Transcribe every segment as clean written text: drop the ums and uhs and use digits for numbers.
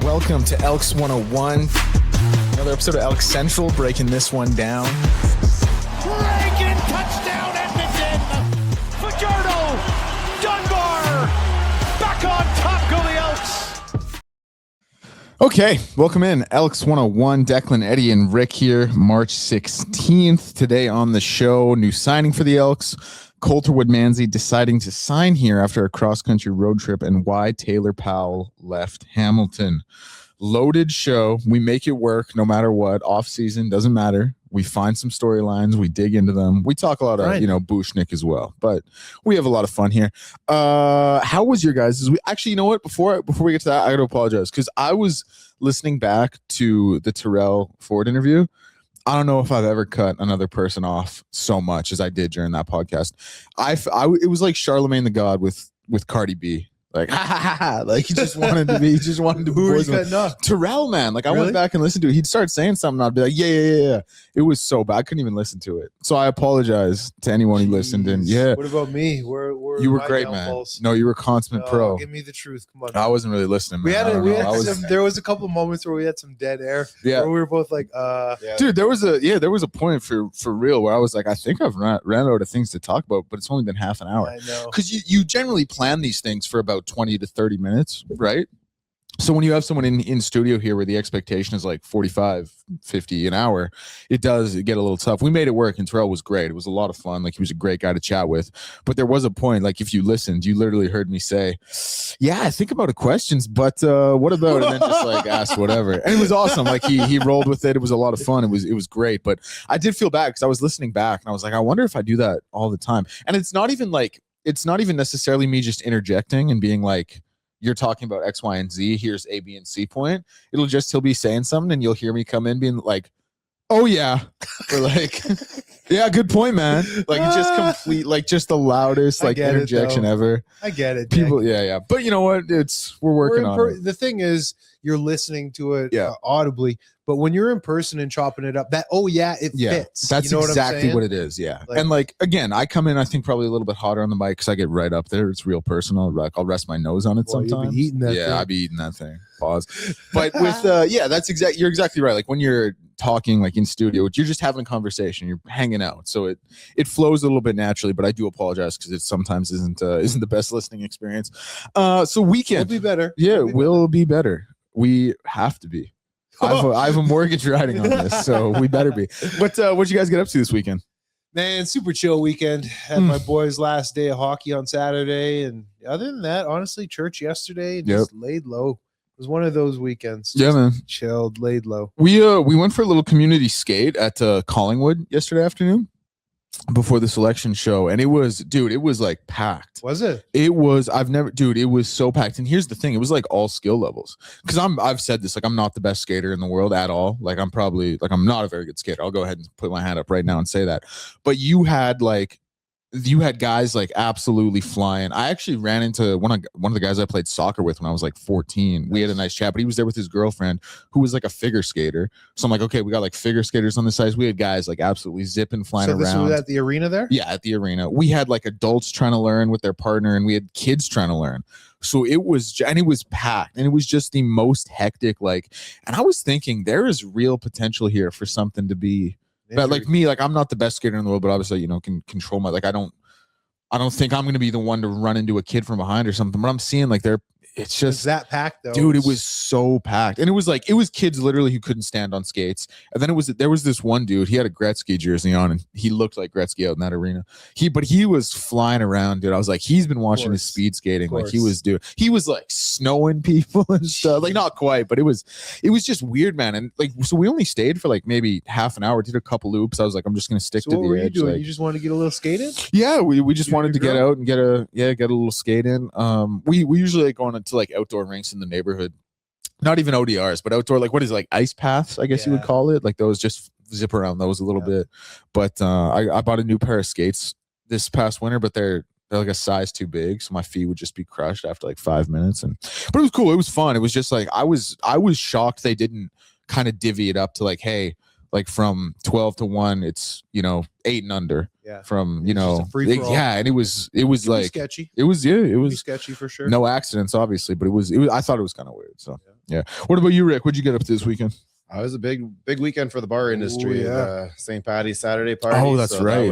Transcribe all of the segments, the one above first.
Welcome to Elks 101. Another episode of Elks Central, breaking this one down. Reagan, touchdown Edmonton! Fajardo, Dunbar, back on top go the Elks! Okay, welcome in. Elks 101, Declan, Eddie, and Rick here. March 16th. Today on the show, new signing for the Elks. Coulter Woodmansey deciding to sign here after a cross-country road trip, and why Taylor Powell left Hamilton. Loaded show. We make it work no matter what. Off season, doesn't matter. We find some storylines. We dig into them. We talk a lot of, Bushnick as well. But we have a lot of fun here. How was your guys? Actually, you know what? Before we get to that, I got to apologize because I was listening back to the Terrell Ford interview. I don't know if I've ever cut another person off so much as I did during that podcast. It was like Charlemagne the God with Cardi B. Like, ha ha ha ha. Like, he just wanted to be Terrell, man. Like, I went back and listened to it. He'd start saying something. I'd be like, yeah. It was so bad. I couldn't even listen to it. So I apologize to anyone who listened. And yeah. What about me? You were great, downfalls? Man. No, you were a consummate pro. Give me the truth. Come on. I wasn't really listening, man. There was a couple of moments where we had some dead air. Yeah. Where we were both like, Dude, there was a point for real where I was like, I think I've ran out of things to talk about, but it's only been half an hour. I know. Because you generally plan these things for about 20 to 30 minutes, right? So when you have someone in studio here where the expectation is like 45, 50 an hour, it does get a little tough. We made it work, and Terrell was great. It was a lot of fun. Like, he was a great guy to chat with. But there was a point, like, if you listened, you literally heard me say, yeah, I think about the questions, but what about, and then just like ask whatever. And it was awesome. Like, he rolled with it. It was a lot of fun. It was great. But I did feel bad because I was listening back and I was like, I wonder if I do that all the time. And it's not even necessarily me just interjecting and being like, you're talking about X, Y, and Z. Here's A, B, and C point. He'll be saying something, and you'll hear me come in being like, oh yeah, or like, yeah, good point, man. Like, it's just complete, like, just the loudest like interjection ever. I get it. People, yeah. But you know what? We're working on it. The thing is, you're listening to it audibly, but when you're in person and chopping it up, it fits. That's exactly what it is. Yeah. And like, again, I come in, I think probably a little bit hotter on the mic because I get right up there. It's real personal. Like, I'll rest my nose on it sometimes. I'll be eating will be better. Will be better. We have to be. I have a mortgage riding on this, so we better be. What'd you guys get up to this weekend? Man, super chill weekend. Had my boys' last day of hockey on Saturday, and other than that, honestly, church yesterday, just laid low. It was one of those weekends. Yeah, man. Chilled, laid low. We went for a little community skate at Collingwood yesterday afternoon before the selection show, and it was like packed. Was it? It was. It was so packed. And here's the thing, it was like all skill levels. Because I've said this, like, I'm not the best skater in the world at all. Like, I'm not a very good skater. I'll go ahead and put my hand up right now and say that. But you had guys like absolutely flying. I actually ran into one of the guys I played soccer with when I was like 14. We had a nice chat, but he was there with his girlfriend who was like a figure skater. So I'm like, okay, we got like figure skaters on the sides. We had guys like absolutely zipping, flying around. So this was at the arena there? Yeah, at the arena. We had like adults trying to learn with their partner, and we had kids trying to learn. So it was packed, and it was just the most hectic. Like, and I was thinking there is real potential here for something to be. But like me, like, I'm not the best skater in the world, but obviously, can control my, like, I don't think I'm going to be the one to run into a kid from behind or something, but I'm seeing like it's just that packed though. Dude, it was so packed. And it was kids literally who couldn't stand on skates. And then there was this one dude, he had a Gretzky jersey on, and he looked like Gretzky out in that arena. He was flying around, dude. I was like, he's been watching his speed skating. Like, he was like snowing people and stuff. Like, not quite, but it was just weird, man. And like, so we only stayed for like maybe half an hour, did a couple loops. I was like, I'm just going to stick to the edge. What were you doing? Like, you just wanted to get a little skate in? Yeah, we just wanted to get out and get a little skate in. We usually like going to like outdoor rinks in the neighborhood, not even ODRs, but outdoor, like, what is it, like ice paths, I guess you would call it, like those, just zip around those a little bit. But I bought a new pair of skates this past winter, but they're like a size too big, so my feet would just be crushed after like 5 minutes. But it was cool, it was fun. It was just like I was shocked they didn't kind of divvy it up to like, hey, like from 12 to 1, it's 8 and under. Yeah. From and it was like sketchy. It was sketchy for sure. No accidents, obviously, but it was I thought it was kind of weird. So Yeah. What about you, Rick? What'd you get up to this weekend? It was a big weekend for the bar industry. St. Patty's Saturday party. Oh, that's right.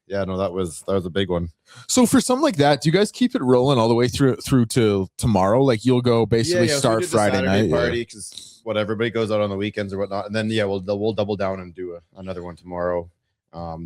That was that was a big one. So for something like that, do you guys keep it rolling all the way through to tomorrow? Like you'll go basically start Friday night party because what everybody goes out on the weekends or whatnot, and then we'll double down and do another one tomorrow.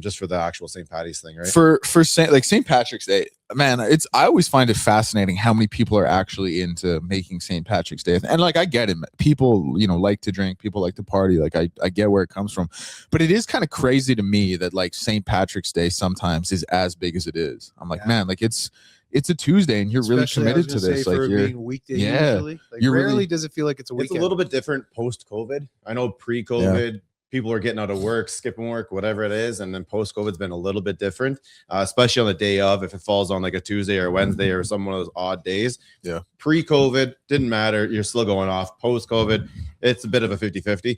Just for the actual St. Patty's thing, right? For St. Patrick's Day, man, I always find it fascinating how many people are actually into making St. Patrick's Day. And like I get it, people like to drink, people like to party, like I get where it comes from, but it is kind of crazy to me that like St. Patrick's Day sometimes is as big as it is. I'm like, man, like it's a Tuesday and you're Especially, really committed to this. Like you're being weekday, usually. Like rarely does it feel like it's a weekend. It's a little bit different post-COVID. I know pre-COVID, people are getting out of work, skipping work, whatever it is. And then post-COVID's been a little bit different, especially on the day of, if it falls on like a Tuesday or Wednesday or some one of those odd days. Yeah. Pre-COVID, didn't matter. You're still going off. Post-COVID, it's a bit of a 50-50.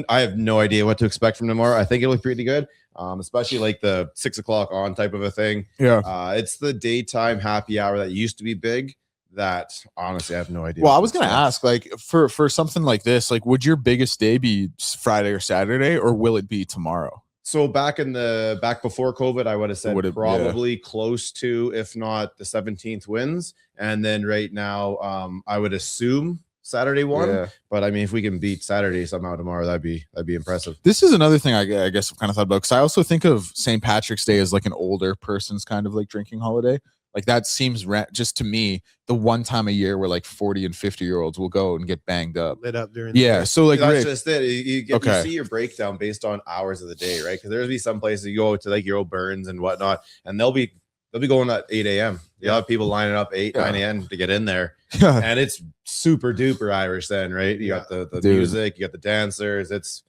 I have no idea what to expect from tomorrow. I think it'll be pretty good, especially like the 6 o'clock on type of a thing. Yeah. It's the daytime happy hour that used to be big. That honestly, I have no idea. Well, I was going to ask, like, for something like this, like, would your biggest day be Friday or Saturday, or will it be tomorrow? So back before COVID, I would have said probably close to, if not the 17th wins. And then right now, I would assume Saturday one. Yeah. But I mean, if we can beat Saturday somehow tomorrow, that'd be impressive. This is another thing I guess I've kind of thought about, because I also think of St. Patrick's Day as like an older person's kind of like drinking holiday. Like that seems just to me the one time a year where like 40 and 50-year-olds will go and get banged up, lit up during the day. So like that's just it. You see your breakdown based on hours of the day, right? Because there'll be some places you go to like your old Burns and whatnot, and they'll be going at 8 a.m. You have people lining up 9 a.m. to get in there, and it's super duper Irish then, right? You got the music, you got the dancers. It's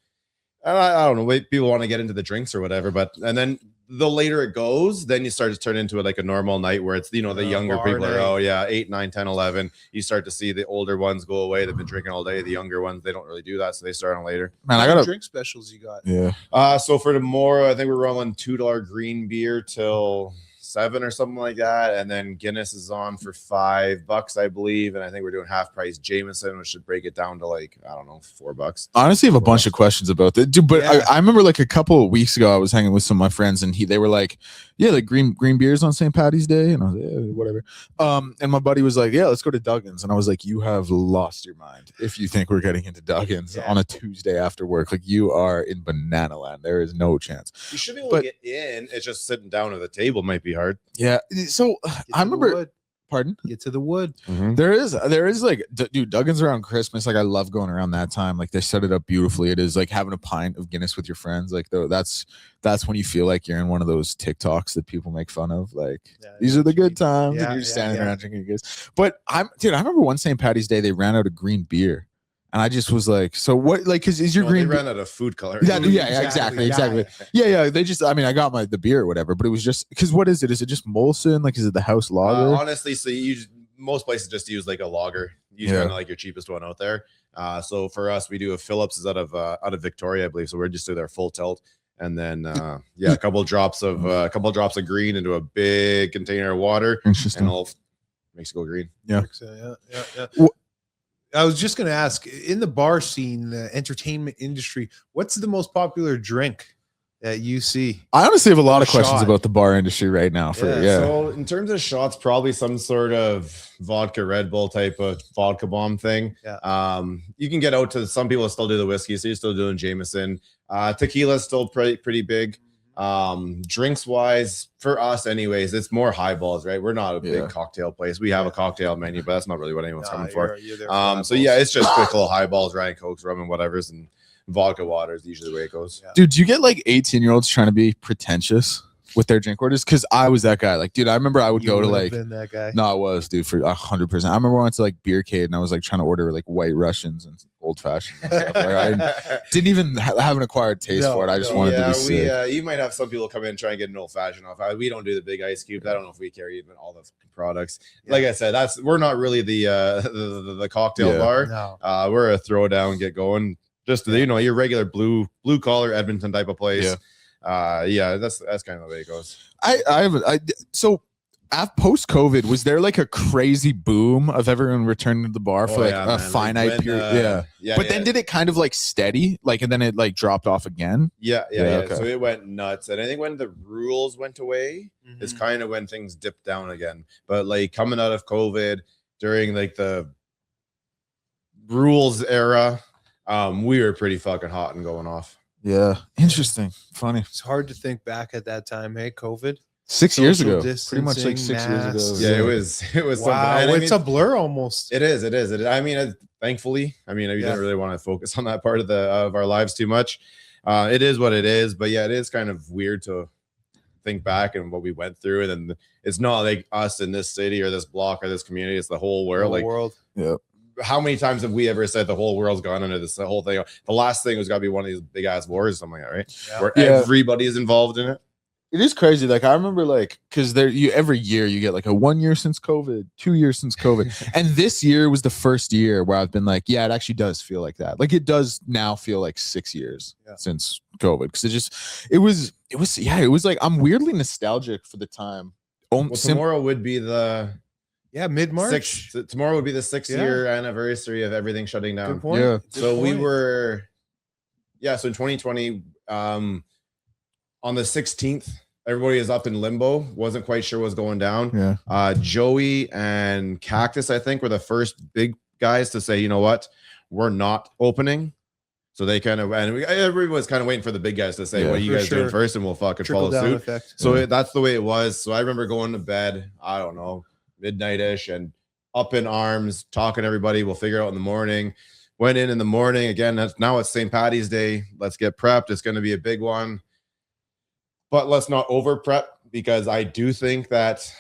I don't know, people want to get into the drinks or whatever, and then the later it goes, then you start to turn into like a normal night where it's, the younger people are, 8, 9, 10, 11. You start to see the older ones go away. They've been drinking all day. The younger ones, they don't really do that. So they start on later. Man, I got drink specials you got. Yeah. So for tomorrow, I think we're rolling $2 green beer till 7 or something like that, and then Guinness is on for $5, I believe, and I think we're doing half price Jameson, which should break it down to like $4. Honestly, I have a bunch of questions about that, dude. But I remember like a couple of weeks ago, I was hanging with some of my friends, and they were like, "Yeah, like green beers on St. Patty's Day," and I was like, "Yeah, whatever." And my buddy was like, "Yeah, let's go to Duggan's," and I was like, "You have lost your mind if you think we're getting into Duggan's on a Tuesday after work. Like you are in banana land. There is no chance. You should be able to get in. It's just sitting down at the table might be hard." Yeah. So I remember. Pardon? Get to the wood. Mm-hmm. There is like, dude, Duggan's around Christmas. Like I love going around that time. Like they set it up beautifully. It is like having a pint of Guinness with your friends. Like that's when you feel like you're in one of those TikToks that people make fun of. Like these are the good times. And you're just standing around drinking Guinness. But I remember one St. Patty's Day they ran out of green beer. And I just was like, so what? Like, cause is your green? They ran out of food color. Yeah, exactly. Yeah. They just, I mean, I got the beer or whatever, but it was just because what is it? Is it just Molson? Like, is it the house lager? Honestly, so most places just use like a lager. Usually like your cheapest one out there. So for us, we do a Phillips is out of Victoria, I believe. So we're just do their full tilt, and then a couple drops of green into a big container of water, and it'll makes it go green. Yeah. I was just going to ask, in the bar scene, the entertainment industry, what's the most popular drink that you see? I honestly have a lot of questions about the bar industry right now. So in terms of shots, probably some sort of vodka Red Bull type of vodka bomb thing. Yeah. You can get out to some people still do the whiskey, so you're still doing Jameson. Tequila is still pretty big. Drinks wise, for us anyways, it's more highballs, right? We're not a big cocktail place. We have a cocktail menu, but that's not really what anyone's coming for. So it's just quick little highballs, Ryan Cokes, rum and whatever's, and vodka water is usually the way it goes. Dude, do you get like 18-year-olds trying to be pretentious with their drink orders? Because I was that guy. Like, dude, I remember I would go to like that guy. No, I was, dude, for 100%. I remember I went to like Beercade and I was like trying to order like White Russians and old fashioned stuff. Like, I didn't even have an acquired taste for it. I just wanted to be sick. You might have some people come in and try and get an old fashioned off. We don't do the big ice cubes. I don't know if we carry even all the products. Like I said, we're not really the cocktail bar. No. We're a throwdown, get going. Just your regular blue collar Edmonton type of place. That's kind of the way it goes. So Post COVID, was there like a crazy boom of everyone returning to the bar for like a finite like period? But then did it kind of like steady, like, and then it like dropped off again? Yeah. Okay. So it went nuts, and I think when the rules went away is kind of when things dipped down again. But like coming out of COVID during like the rules era, we were pretty fucking hot and going off. Yeah, interesting, funny. It's hard to think back at that time. Hey, COVID. 6 years ago, Social pretty much like 6 years ago. Yeah, it was wow. something. It's a blur almost. It is. I mean, thankfully, I didn't really want to focus on that part of our lives too much. It is what it is, but yeah, it is kind of weird to think back and what we went through, and then it's not like us in this city or this block or this community; it's the whole world. World. Yeah. How many times have we ever said the whole world's gone under this whole thing? The last thing was got to be one of these big ass wars or something like that, right? Yeah. Where everybody is involved in it. It is crazy. Like I remember, like, because every year you get like a 1 year since COVID, 2 years since COVID, and this year was the first year where I've been like, yeah, it actually does feel like that. Like it does now feel like 6 years since COVID, because it was like I'm weirdly nostalgic for the time. Well, tomorrow would be the mid-March. Tomorrow would be the 6-year anniversary of everything shutting down. Good point. Yeah. So we were, so in 2020, on the 16th, everybody is up in limbo. Wasn't quite sure what's going down. Yeah. Joey and Cactus, I think, were the first big guys to say, you know what, we're not opening. So they kind of, and everybody was kind of waiting for the big guys to say, what are you guys doing first? And we'll fucking follow suit. Effect. So that's the way it was. So I remember going to bed, I don't know, midnight-ish, and up in arms, talking to everybody. We'll figure out in the morning. Went in the morning. Again, now it's St. Patty's Day. Let's get prepped. It's going to be a big one. But let's not over prep, because I do think that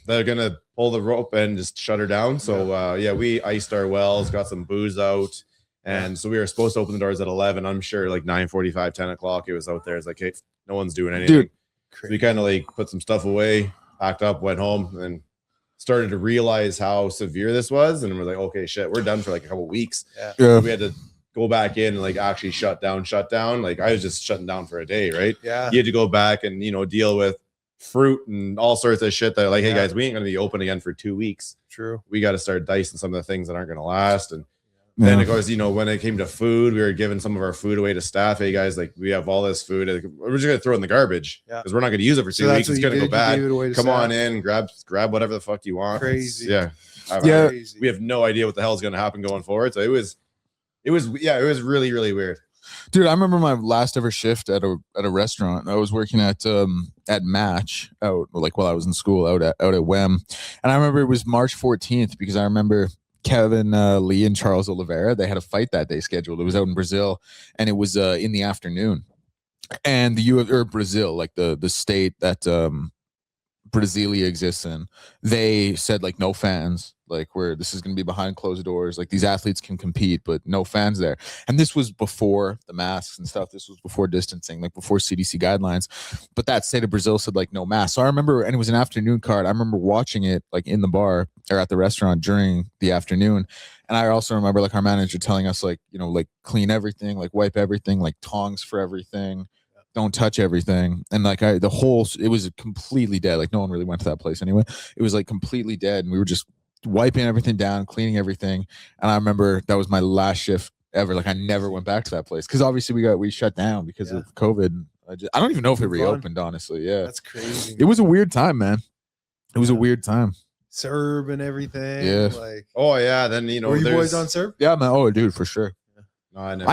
they're going to pull the rope and just shut her down. So, we iced our wells, got some booze out. And so we were supposed to open the doors at 11. I'm sure like 9:45, 10 o'clock, it was out there. It's like, hey, no one's doing anything. Dude, so we kind of like put some stuff away, packed up, went home, and started to realize how severe this was. And we're like, okay, shit, we're done for like a couple of weeks. Yeah. So we had to go back in and like actually shut down. Like I was just shutting down for a day, right? Yeah. You had to go back and, deal with fruit and all sorts of shit that like, hey guys, we ain't going to be open again for 2 weeks. True. We got to start dicing some of the things that aren't going to last. And then of course, when it came to food, we were giving some of our food away to staff. Hey guys, like we have all this food. We're just going to throw it in the garbage because we're not going to use it for 2 weeks. It's going to go bad. Come on in, grab whatever the fuck you want. Crazy. We have no idea what the hell is going to happen going forward. So it was really, really weird. Dude, I remember my last ever shift at a restaurant. I was working at Match out like while I was in school out at WEM, and I remember it was March 14th because I remember Kevin Lee and Charles Oliveira, they had a fight that day scheduled. It was out in Brazil, and it was in the afternoon. And Brazil, like the state that Brasilia exists in, they said like no fans, like this is going to be behind closed doors, like these athletes can compete but no fans there. And this was before the masks and stuff. This was before distancing, like before CDC guidelines, but that state of Brazil said like no masks. So I remember, and it was an afternoon card, I remember watching it like in the bar or at the restaurant during the afternoon. And I also remember like our manager telling us like, like clean everything, like wipe everything, like tongs for everything, don't touch everything. And like it was completely dead. Like no one really went to that place anyway. It was like completely dead. And we were just wiping everything down, cleaning everything. And I remember that was my last shift ever. Like I never went back to that place because obviously we shut down because of COVID. I don't even know if it reopened, honestly. Yeah. That's crazy. It was a weird time, man. It was a weird time. Serb and everything. Yeah. Like, oh yeah. Then were you boys on Serb? Yeah, man. Oh, dude, for sure. No, I never.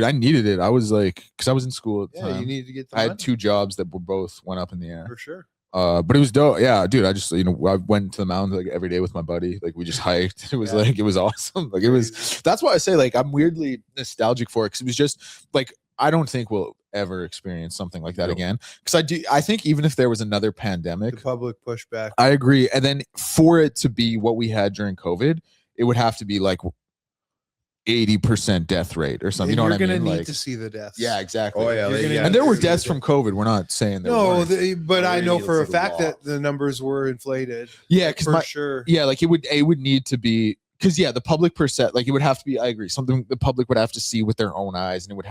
I needed it. I was like, because I was in school at the time. You needed to get the I had 2 jobs that were both went up in the air. For sure. But it was dope. Yeah, dude. I just I went to the mountains like every day with my buddy. Like we just hiked. It was like it was awesome. Like it was. That's why I say like I'm weirdly nostalgic for it because it was just like I don't think we'll ever experience something like that again. Because I think even if there was another pandemic, the public pushback. I agree. And then for it to be what we had during COVID, it would have to be like 80% death rate or something. You know what I mean? You're gonna need like, to see the deaths. Yeah, exactly. Oh yeah, and there were deaths from COVID. We're not saying there but I know for a fact that the numbers were inflated. Yeah, because for sure. Yeah, like it would need to be because the public percent, like it would have to be. I agree. Something the public would have to see with their own eyes, and it would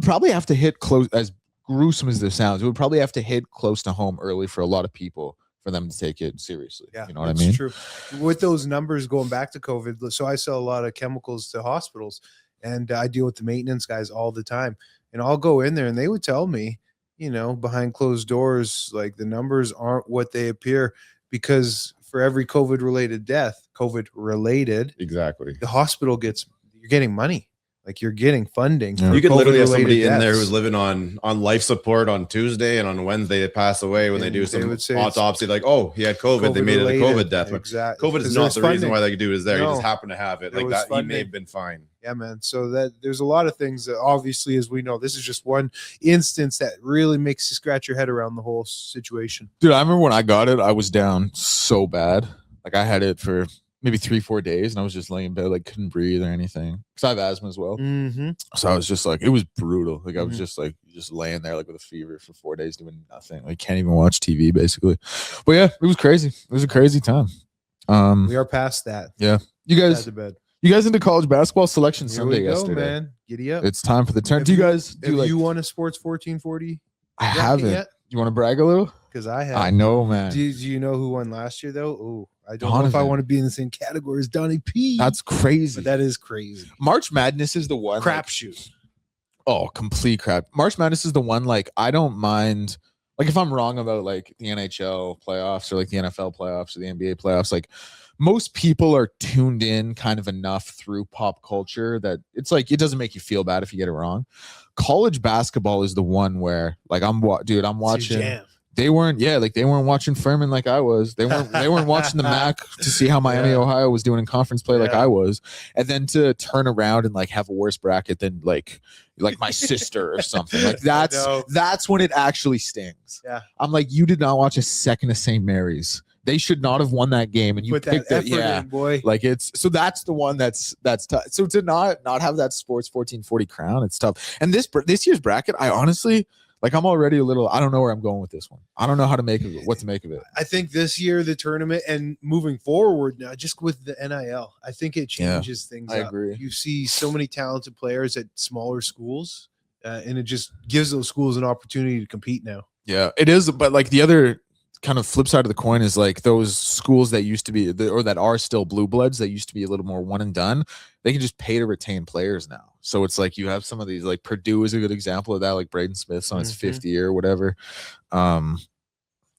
probably have to hit close. As gruesome as this sounds, it would probably have to hit close to home early for a lot of people for them to take it seriously. Yeah, you know what I mean? True. With those numbers going back to COVID, so I sell a lot of chemicals to hospitals, and I deal with the maintenance guys all the time. And I'll go in there, and they would tell me, behind closed doors, like the numbers aren't what they appear, because for every COVID-related death, exactly, the hospital you're getting money. Like you're getting funding. Yeah. You could literally have somebody deaths in there who's living on life support on Tuesday, and on Wednesday they pass away when they do some autopsy. Like, oh, he had COVID. They made it a COVID death. Exactly. COVID is not the reason why they could do it. Is there? No. He just happened to have it. Like that, he may have been fine. Yeah, man. So that there's a lot of things that obviously, as we know, this is just one instance that really makes you scratch your head around the whole situation. Dude, I remember when I got it, I was down so bad. Like I had it for maybe 3-4 days, and I was just laying in bed, like couldn't breathe or anything, because I have asthma as well. So I was just like, it was brutal. Like I was just laying there like with a fever for 4 days doing nothing. Like can't even watch TV basically. But yeah, it was crazy. It was a crazy time. We are past that. Yeah. You guys into college basketball selection Sunday yesterday? Man. Giddy up. It's time for the turn. Do you guys you won a sports 1440? I haven't yet? You want to brag a little? Because I have. I know, man. Do you know who won last year though? Oh, I don't know if I want to be in the same category as Donnie P. That's crazy. But that is crazy. March Madness is the one. Crapshoot. Oh, complete crap. March Madness is the one, like, I don't mind, like, if I'm wrong about, like, the NHL playoffs or, like, the NFL playoffs or the NBA playoffs, like, most people are tuned in kind of enough through pop culture that it's, like, it doesn't make you feel bad if you get it wrong. College basketball is the one where, like, I'm watching. They weren't watching Furman like I was. They weren't watching the MAC to see how Miami, Ohio was doing in conference play like I was. And then to turn around and like have a worse bracket than like my sister or something. Like that's when it actually stings. Yeah. I'm like, you did not watch a second of St. Mary's. They should not have won that game, and you picked it. Yeah, boy. Like so that's the one that's tough. So to not have that sports 1440 crown, it's tough. And this year's bracket, I honestly, like, I'm already a little, I don't know where I'm going with this one. I don't know how to make of it, what to make of it. I think this year, the tournament and moving forward now, just with the NIL, I think it changes things. I agree. You see so many talented players at smaller schools, and it just gives those schools an opportunity to compete now. Yeah, it is. But like the other kind of flip side of the coin is like those schools that used to be, or that are still blue bloods, that used to be a little more one and done, they can just pay to retain players now. So it's like you have some of these, like Purdue is a good example of that, like Braden Smith's on his 5th year or whatever. I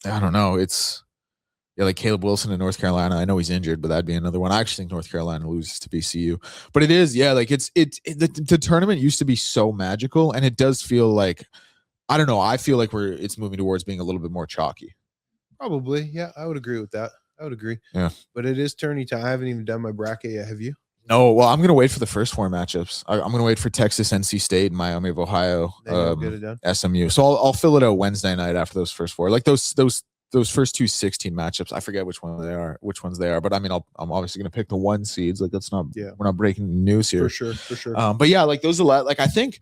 don't know. It's like Caleb Wilson in North Carolina. I know he's injured, but that'd be another one. I actually think North Carolina loses to BCU. But it is, like the tournament used to be so magical, and it does feel like, I don't know, I feel like it's moving towards being a little bit more chalky. Probably, yeah, I would agree with that. I would agree. Yeah, but it is tourney time. I haven't even done my bracket yet. Have you? No, well, I'm going to wait for the first 4 matchups. I'm going to wait for Texas, NC State, Miami of Ohio, SMU. So I'll fill it out Wednesday night after those first 4. Like those first 2 16 matchups. I forget which ones they are. But I mean, I'm obviously going to pick the 1 seeds. Like that's not, we're not breaking news here. For sure. But yeah, like those are a lot. Like I think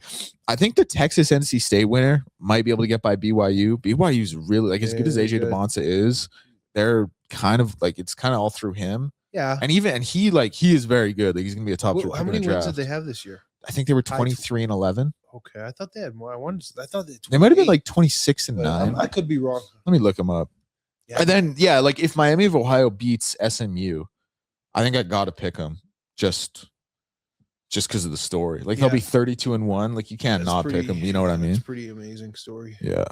the Texas NC State winner might be able to get by BYU. BYU's really, like, as good as AJ DeMonta is, they're kind of like, it's kind of all through him. Yeah. And he is very good. Like he's gonna be a top 3 pick. How many wins did they have this year? I think they were 23-11. Okay. I thought they had more. I thought they might have been like 26-9. I could be wrong. Let me look them up. Yeah. And then like if Miami of Ohio beats SMU, I think I gotta pick them just because of the story. Like they'll be 32-1. Like you can't pick them. You know what I mean? It's a pretty amazing story. Yeah.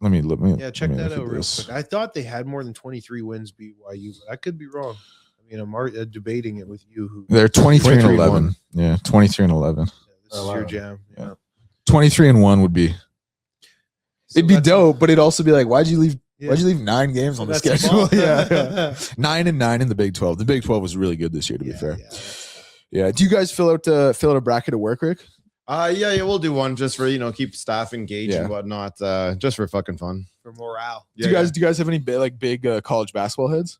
Let me look. Check that out real quick. I thought they had more than 23 wins BYU, but I could be wrong. I mean, I'm debating it with you. They're 23-11. Yeah, 23-11. Yeah, this is your jam. Yeah. 23-1 would be. It'd be dope, but it'd also be like, why'd you leave 9 games on the schedule? Yeah. 9-9 in the Big 12. The Big 12 was really good this year, to be fair. Yeah. Do you guys fill out a bracket at work, Rick? Yeah, we'll do one just for keep staff engaged and whatnot, just for fucking fun, for morale. Do you guys have any big college basketball heads?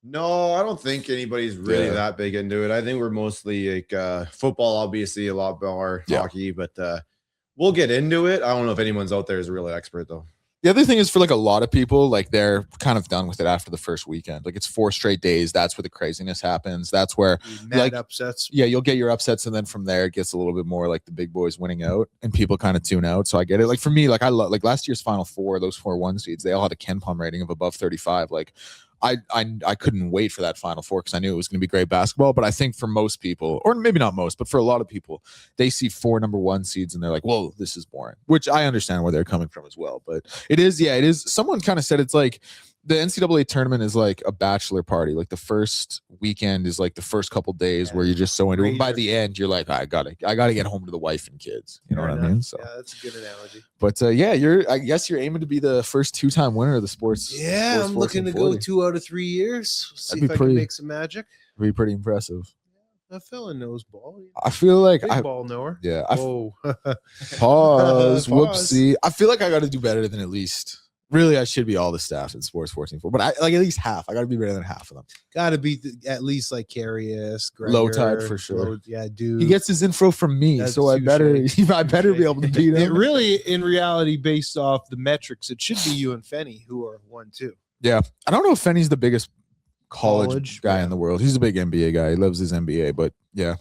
No, I don't think anybody's really that big into it. I think we're mostly like football, obviously a lot more hockey, but we'll get into it. I don't know if anyone's out there is a real expert though. The other thing is for like a lot of people, like they're kind of done with it after the first weekend. Like it's 4 straight days. That's where the craziness happens. That's where Mad upsets. Yeah, you'll get your upsets, and then from there it gets a little bit more like the big boys winning out, and people kind of tune out. So I get it. Like for me, like I love like last year's Final Four, those 4 1 seeds, they all had a Ken Palm rating of above 35. Like I couldn't wait for that Final Four because I knew it was going to be great basketball. But I think for most people, or maybe not most, but for a lot of people, they see 4 number 1 seeds and they're like, "Whoa, this is boring." Which I understand where they're coming from as well. But it is, yeah, it is. Someone kind of said it's like the NCAA tournament is like a bachelor party. Like the first weekend is like the first couple days where you're just so into it. By the end, you're like, I gotta get home to the wife and kids. You know what I mean? So yeah, that's a good analogy. But yeah, I guess you're aiming to be the first 2-time winner of the sports. Yeah, sports I'm looking to go 2 out of 3 years. See if I can make some magic. Be pretty impressive. A fella knows ball. I feel like Big ball knower. Yeah. Whoa. Pause. Whoopsie. I feel like I got to do better than at least. Really, I should be all the staff in Sports 14-4, but I like at least half. I got to be better than half of them. Got to be at least like Carius, Gregor, Low Tide for sure. Dude. He gets his info from me, so I better be able to beat him. It really, in reality, based off the metrics, it should be you and Fenny who are 1-2. Yeah, I don't know if Fenny's the biggest college guy in the world. He's a big NBA guy. He loves his NBA, but yeah.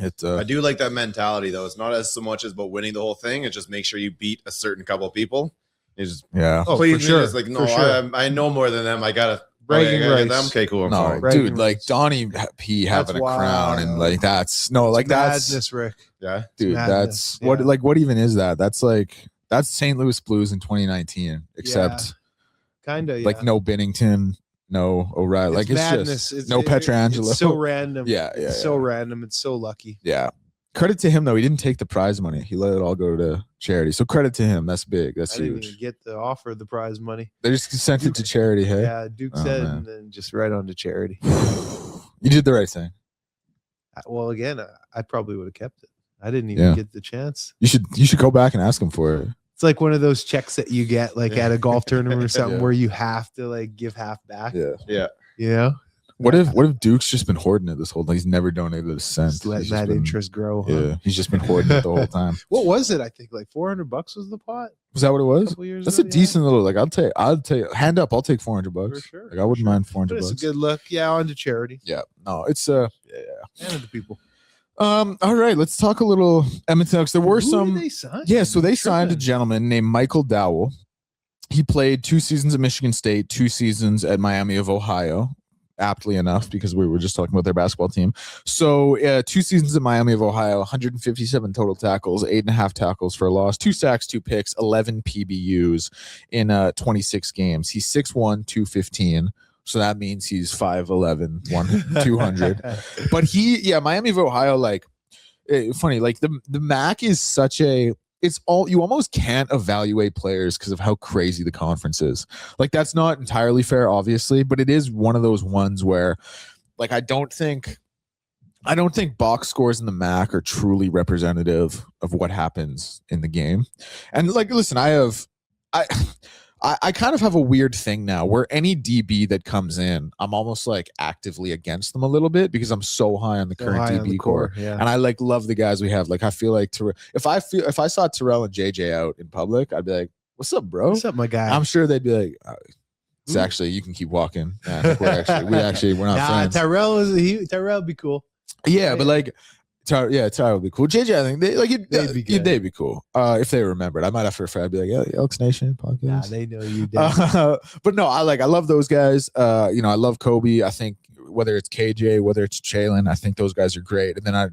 I do like that mentality though. It's not as so much as about winning the whole thing. It's just make sure you beat a certain couple of people. It's yeah. Oh, for sure. It's like no, I know more than them. I gotta bragging rights. Them. Okay, cool. I'm no, sorry. dude, like Donnie P having a crown and like that's madness, Rick. Yeah, dude, that's what even is that? That's St. Louis Blues in 2019, except kind of like no Binnington, no O'Reilly. Like it's madness. Just no Pietrangelo. It's so random. It's so random. It's so lucky. Yeah. Credit to him though, he didn't take the prize money. He let it all go to charity. So credit to him. That's big. That's huge. Didn't even get the offer of the prize money. They just sent it to charity. Hey, yeah, Duke said, and then just right on to charity. You did the right thing. Well, again, I probably would have kept it. I didn't even get the chance. You should go back and ask him for it. It's like one of those checks that you get like at a golf tournament or something where you have to like give half back. Yeah. You know? What if Duke's just been hoarding it this whole time? He's never donated a cent. Just letting that interest grow. Huh? Yeah, he's just been hoarding it the whole time. What was it? I think like $400 was the pot. Was that what it was? That's a decent little. Like I'll take hand up. I'll take $400. For sure. Like I wouldn't mind $400. It's a good look. Yeah, on to charity. Yeah. No, it's And to the people. All right, let's talk a little Edmonton Elks. There were some. Did they sign? Yeah, so they signed a gentleman named Michael Dowell. He played 2 seasons at Michigan State, 2 seasons at Miami of Ohio. Aptly enough, because we were just talking about their basketball team. So 2 seasons at Miami of Ohio, 157 total tackles, 8.5 tackles for a loss, 2 sacks, 2 picks, 11 PBUs in 26 games. He's 6'1", 215. So that means he's 5'11", 200. But Miami of Ohio, like funny, like the MAC is such a. It's all you almost can't evaluate players because of how crazy the conference is. Like that's not entirely fair, obviously, but it is one of those ones where, like, I don't think box scores in the MAC are truly representative of what happens in the game. And like, listen, I kind of have a weird thing now where any DB that comes in, I'm almost like actively against them a little bit because I'm so high on the current DB core. Yeah. And I like love the guys we have. Like I feel like if I saw Terrell and JJ out in public, I'd be like, "What's up, bro? What's up, my guy?" I'm sure they'd be like, "It's actually you can keep walking." We're not friends. Tyrell would be cool. Yeah, but like. Tyler would be cool. JJ, I think they'd be cool. If they remembered, I might have I'd be like, yeah, ElksNation podcast. Yeah, they know you. But no, I love those guys. I love Kobe. I think whether it's KJ, whether it's Jalen, I think those guys are great. And then I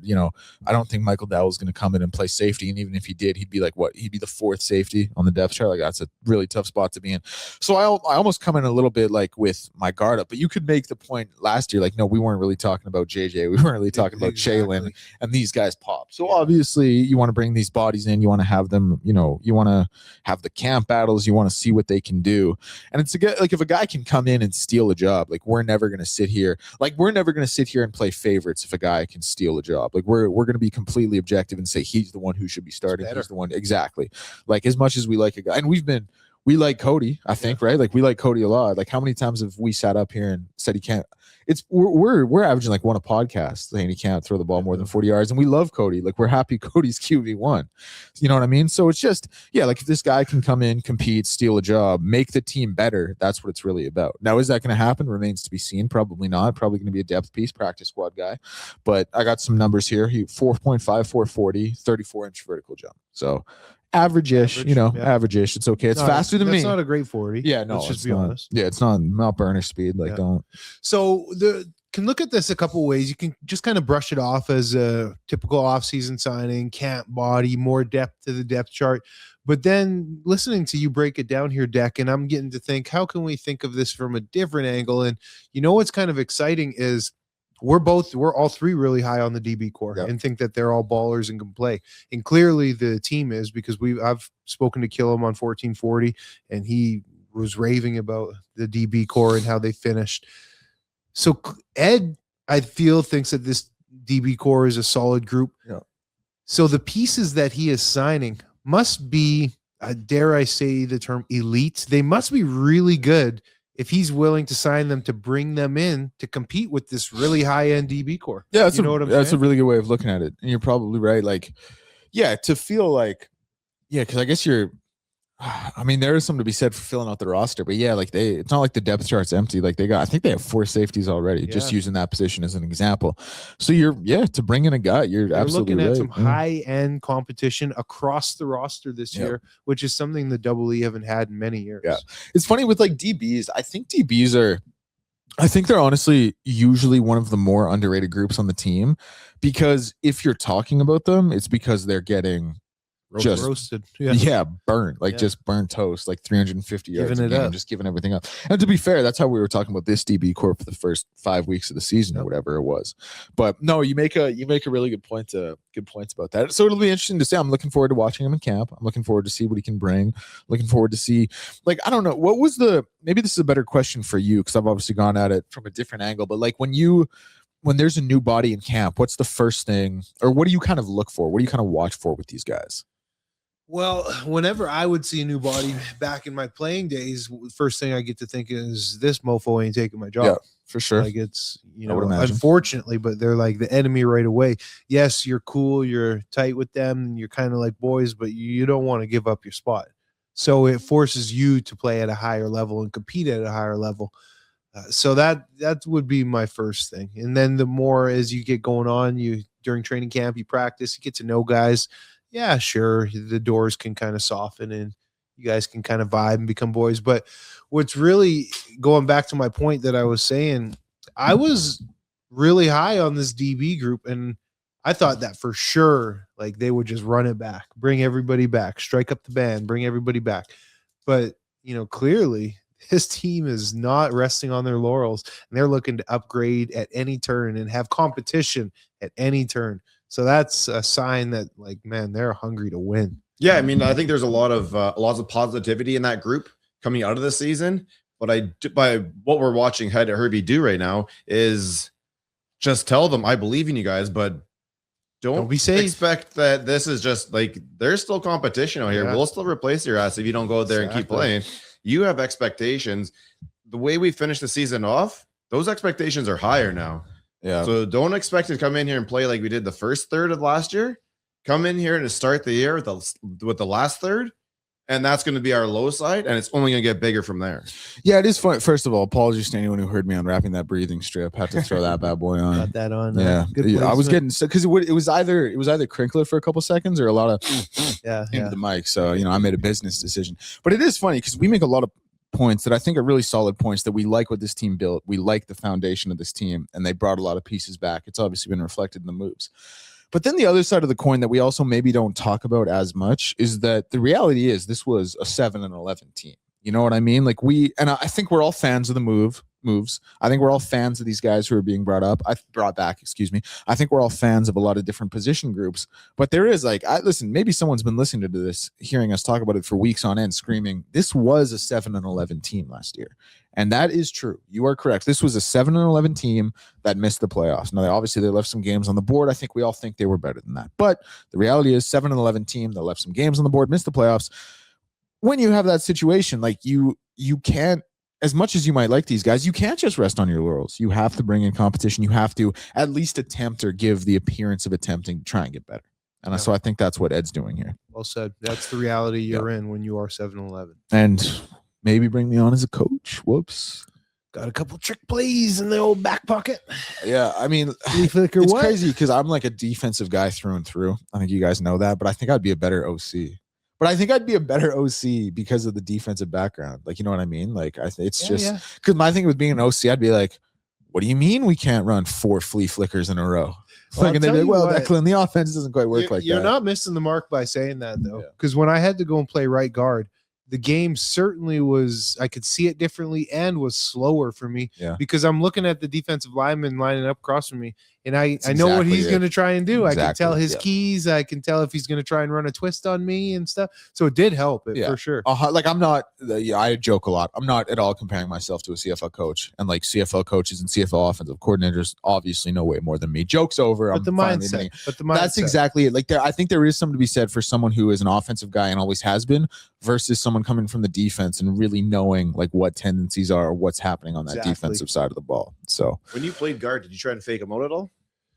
don't think Michael Dowell is going to come in and play safety. And even if he did, he'd be like he'd be the 4th safety on the depth chart. Like that's a really tough spot to be in. So I almost come in a little bit like with my guard up. But you could make the point last year, like, no, we weren't really talking about JJ. We weren't really talking about Jalen, and these guys pop. So obviously you want to bring these bodies in. You want to have them, you want to have the camp battles. You want to see what they can do. And it's like if a guy can come in and steal a job, like we're never going to sit here. Like we're never going to sit here and play favorites if a guy can steal a job. Like we're going to be completely objective and say he's the one who should be starting. He's the one exactly. Like as much as we like a guy, and we like Cody, I think, right? Like we like Cody a lot. Like how many times have we sat up here and said he can't? we're averaging like one a podcast saying he can't throw the ball more than 40 yards, and we love Cody. Like we're happy Cody's QB1. You know what I mean? So it's just, yeah, like if this guy can come in, compete, steal a job, make the team better, that's what it's really about. Now, is that going to happen? Remains to be seen. Probably not. Probably going to be a depth piece, practice squad guy. But I got some numbers here. He 4.5, 440, 34-inch vertical jump. So average-ish, average-ish. It's okay. It's faster than me. That's not a great 40. Yeah, no, let's just be not, honest. Yeah, it's not burner speed. Like, don't. So can look at this a couple ways. You can just kind of brush it off as a typical offseason signing, camp body, more depth to the depth chart. But then listening to you break it down here, Deck, and I'm getting to think, how can we think of this from a different angle? And what's kind of exciting is we're all three really high on the DB core and think that they're all ballers and can play. And clearly the team is, because I've spoken to Killam on 1440 and he was raving about the DB core and how they finished. So Ed, I feel, thinks that this DB core is a solid group. Yeah. So the pieces that he is signing must be, dare I say the term, elite. They must be really good if he's willing to sign them to bring them in to compete with this really high-end DB core. Yeah, that's a really good way of looking at it. And you're probably right. Like, yeah, to feel like, yeah, because I guess there is something to be said for filling out the roster, but yeah, like it's not like the depth chart's empty. Like I think they have 4 safeties already, just using that position as an example. So to bring in a guy, you're absolutely looking at right. some high-end competition across the roster this year, which is something the Double E haven't had in many years. Yeah. It's funny with like DBs. I think they're honestly usually one of the more underrated groups on the team, because if you're talking about them, it's because they're getting just roasted, burnt, just burnt toast, like 350 yards giving a game, just giving everything up. And to be fair, that's how we were talking about this DB core for the first 5 weeks of the season or whatever it was. But no, you make a really good points about that. So it'll be interesting to see. I'm looking forward to watching him in camp. I'm looking forward to see what he can bring. Looking forward to see, like, I don't know, maybe this is a better question for you, because I've obviously gone at it from a different angle, but like when there's a new body in camp, what's the first thing, or what do you kind of look for? What do you kind of watch for with these guys? Well, whenever I would see a new body back in my playing days, first thing I get to think is, this mofo ain't taking my job. Yeah, for sure. Like, it's, unfortunately, but they're like the enemy right away. Yes, you're cool, you're tight with them, and you're kind of like boys, but you don't want to give up your spot. So it forces you to play at a higher level and compete at a higher level. So that would be my first thing. And then the more as you get going on, during training camp, you practice, you get to know guys. Yeah, sure, the doors can kind of soften and you guys can kind of vibe and become boys. But what's really, going back to my point that I was saying, I was really high on this DB group, and I thought that for sure, like, they would just run it back, bring everybody back, strike up the band, bring everybody back. But, clearly this team is not resting on their laurels, and they're looking to upgrade at any turn and have competition at any turn. So that's a sign that, like, man, they're hungry to win. Yeah, I think there's lots of positivity in that group coming out of the season. But by what we're watching Herbie do right now is just tell them, I believe in you guys, but don't be safe. Expect that this is just like, there's still competition out here. We'll still replace your ass if you don't go out there and keep playing. You have expectations. The way we finish the season off, those expectations are higher now. Yeah. So don't expect to come in here and play like we did the first third of last year. Come in here to start the year with the last third, and that's going to be our low side, and it's only going to get bigger from there. Yeah, it is fun. First of all, apologies to anyone who heard me on wrapping that breathing strip. Had to throw that bad boy on. Got that on. Yeah, I was getting sick because it was either crinkler for a couple seconds or a lot of into the mic. So I made a business decision. But it is funny because we make a lot of points that I think are really solid points that we like what this team built. We like the foundation of this team, and they brought a lot of pieces back. It's obviously been reflected in the moves. But then the other side of the coin that we also maybe don't talk about as much is that the reality is this was a 7-11 team. You know what I mean? Like I think we're all fans of the moves. I think we're all fans of these guys who are being brought back. I think we're all fans of a lot of different position groups. But there is maybe someone's been listening to this, hearing us talk about it for weeks on end, screaming, this was a 7-11 team last year. And that is true. You are correct. This was a 7-11 team that missed the playoffs. Now, they left some games on the board. I think we all think they were better than that. But the reality is 7-11 team that left some games on the board, missed the playoffs. When you have that situation, like you can't as much as you might like these guys, you can't just rest on your laurels. You have to bring in competition. You have to at least attempt or give the appearance of attempting to try and get better. And so I think that's what Ed's doing here. Well said. That's the reality you're in when you are 7-11. And maybe bring me on as a coach. Whoops. Got a couple trick plays in the old back pocket. Yeah, I mean, flicker it's what? crazy because I'm like a defensive guy through and through. I think you guys know that, but I think I'd be a better OC. But I think I'd be a better OC because of the defensive background. Like, you know what I mean? Like, it's just because my thing with being an OC, I'd be like, what do you mean we can't run 4 flea flickers in a row? Well, Like, and they'd be like, well, Declan, the offense doesn't quite work like that. You're not missing the mark by saying that, though. Because when I had to go and play right guard, the game certainly was, I could see it differently and was slower for me because I'm looking at the defensive lineman lining up across from me. And I know what he's going to try and do. Exactly. I can tell his keys. I can tell if he's going to try and run a twist on me and stuff. So it did help for sure. Like I'm not, I joke a lot. I'm not at all comparing myself to a CFL coach, and like CFL coaches and CFL offensive coordinators obviously know way more than me. Joke's over. But the mindset. That's exactly it. Like I think there is something to be said for someone who is an offensive guy and always has been versus someone coming from the defense and really knowing like what tendencies are or what's happening on that defensive side of the ball. So when you played guard, did you try and fake him out at all?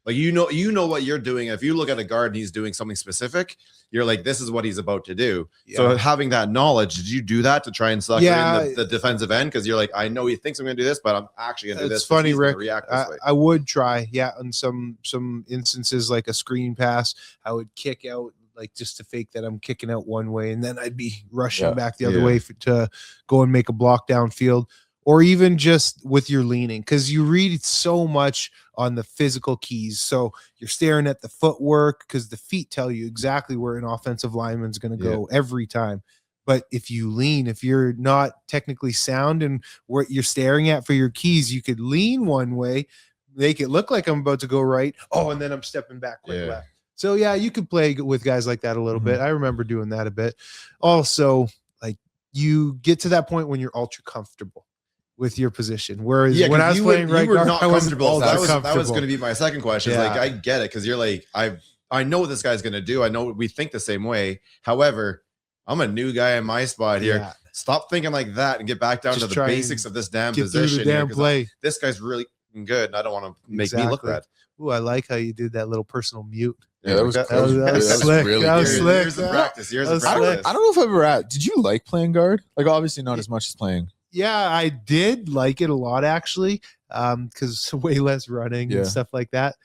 Like, you know what you're doing. If you look at a guard and he's doing something specific, you're like, this is what he's about to do. Yeah. So having that knowledge, did you do that to try and sucker in the defensive end? Because you're like, I know he thinks I'm going to do this, but I'm actually going to do this. It's funny, Rick. I would try. Yeah. On some instances, like a screen pass, I would kick out, like just to fake that I'm kicking out one way. And then I'd be rushing back the other way to go and make a block downfield. Or even just with your leaning, because you read so much on the physical keys. So you're staring at the footwork because the feet tell you exactly where an offensive lineman's going to go every time. But if you lean, if you're not technically sound and what you're staring at for your keys, you could lean one way, make it look like I'm about to go right. Oh, and then I'm stepping back quick left. So, you could play with guys like that a little bit. I remember doing that a bit. Also, like you get to that point when you're ultra comfortable with your position. Whereas when I was playing right guard, not comfortable. That was going to be my second question. Like, I get it because you're like, I know what this guy's going to do. I know we think the same way. However, I'm a new guy in my spot here. Stop thinking like that and get back down to the basics of this damn position. Play. This guy's really good, and I don't want to make me look bad. Ooh, I like how you did that little personal mute. Yeah, that was slick. Really that was slick. Years of practice. I don't know if I've ever at. Did you like playing guard? Like, obviously not as much as playing. Yeah, I did like it a lot actually, because way less running and stuff like that.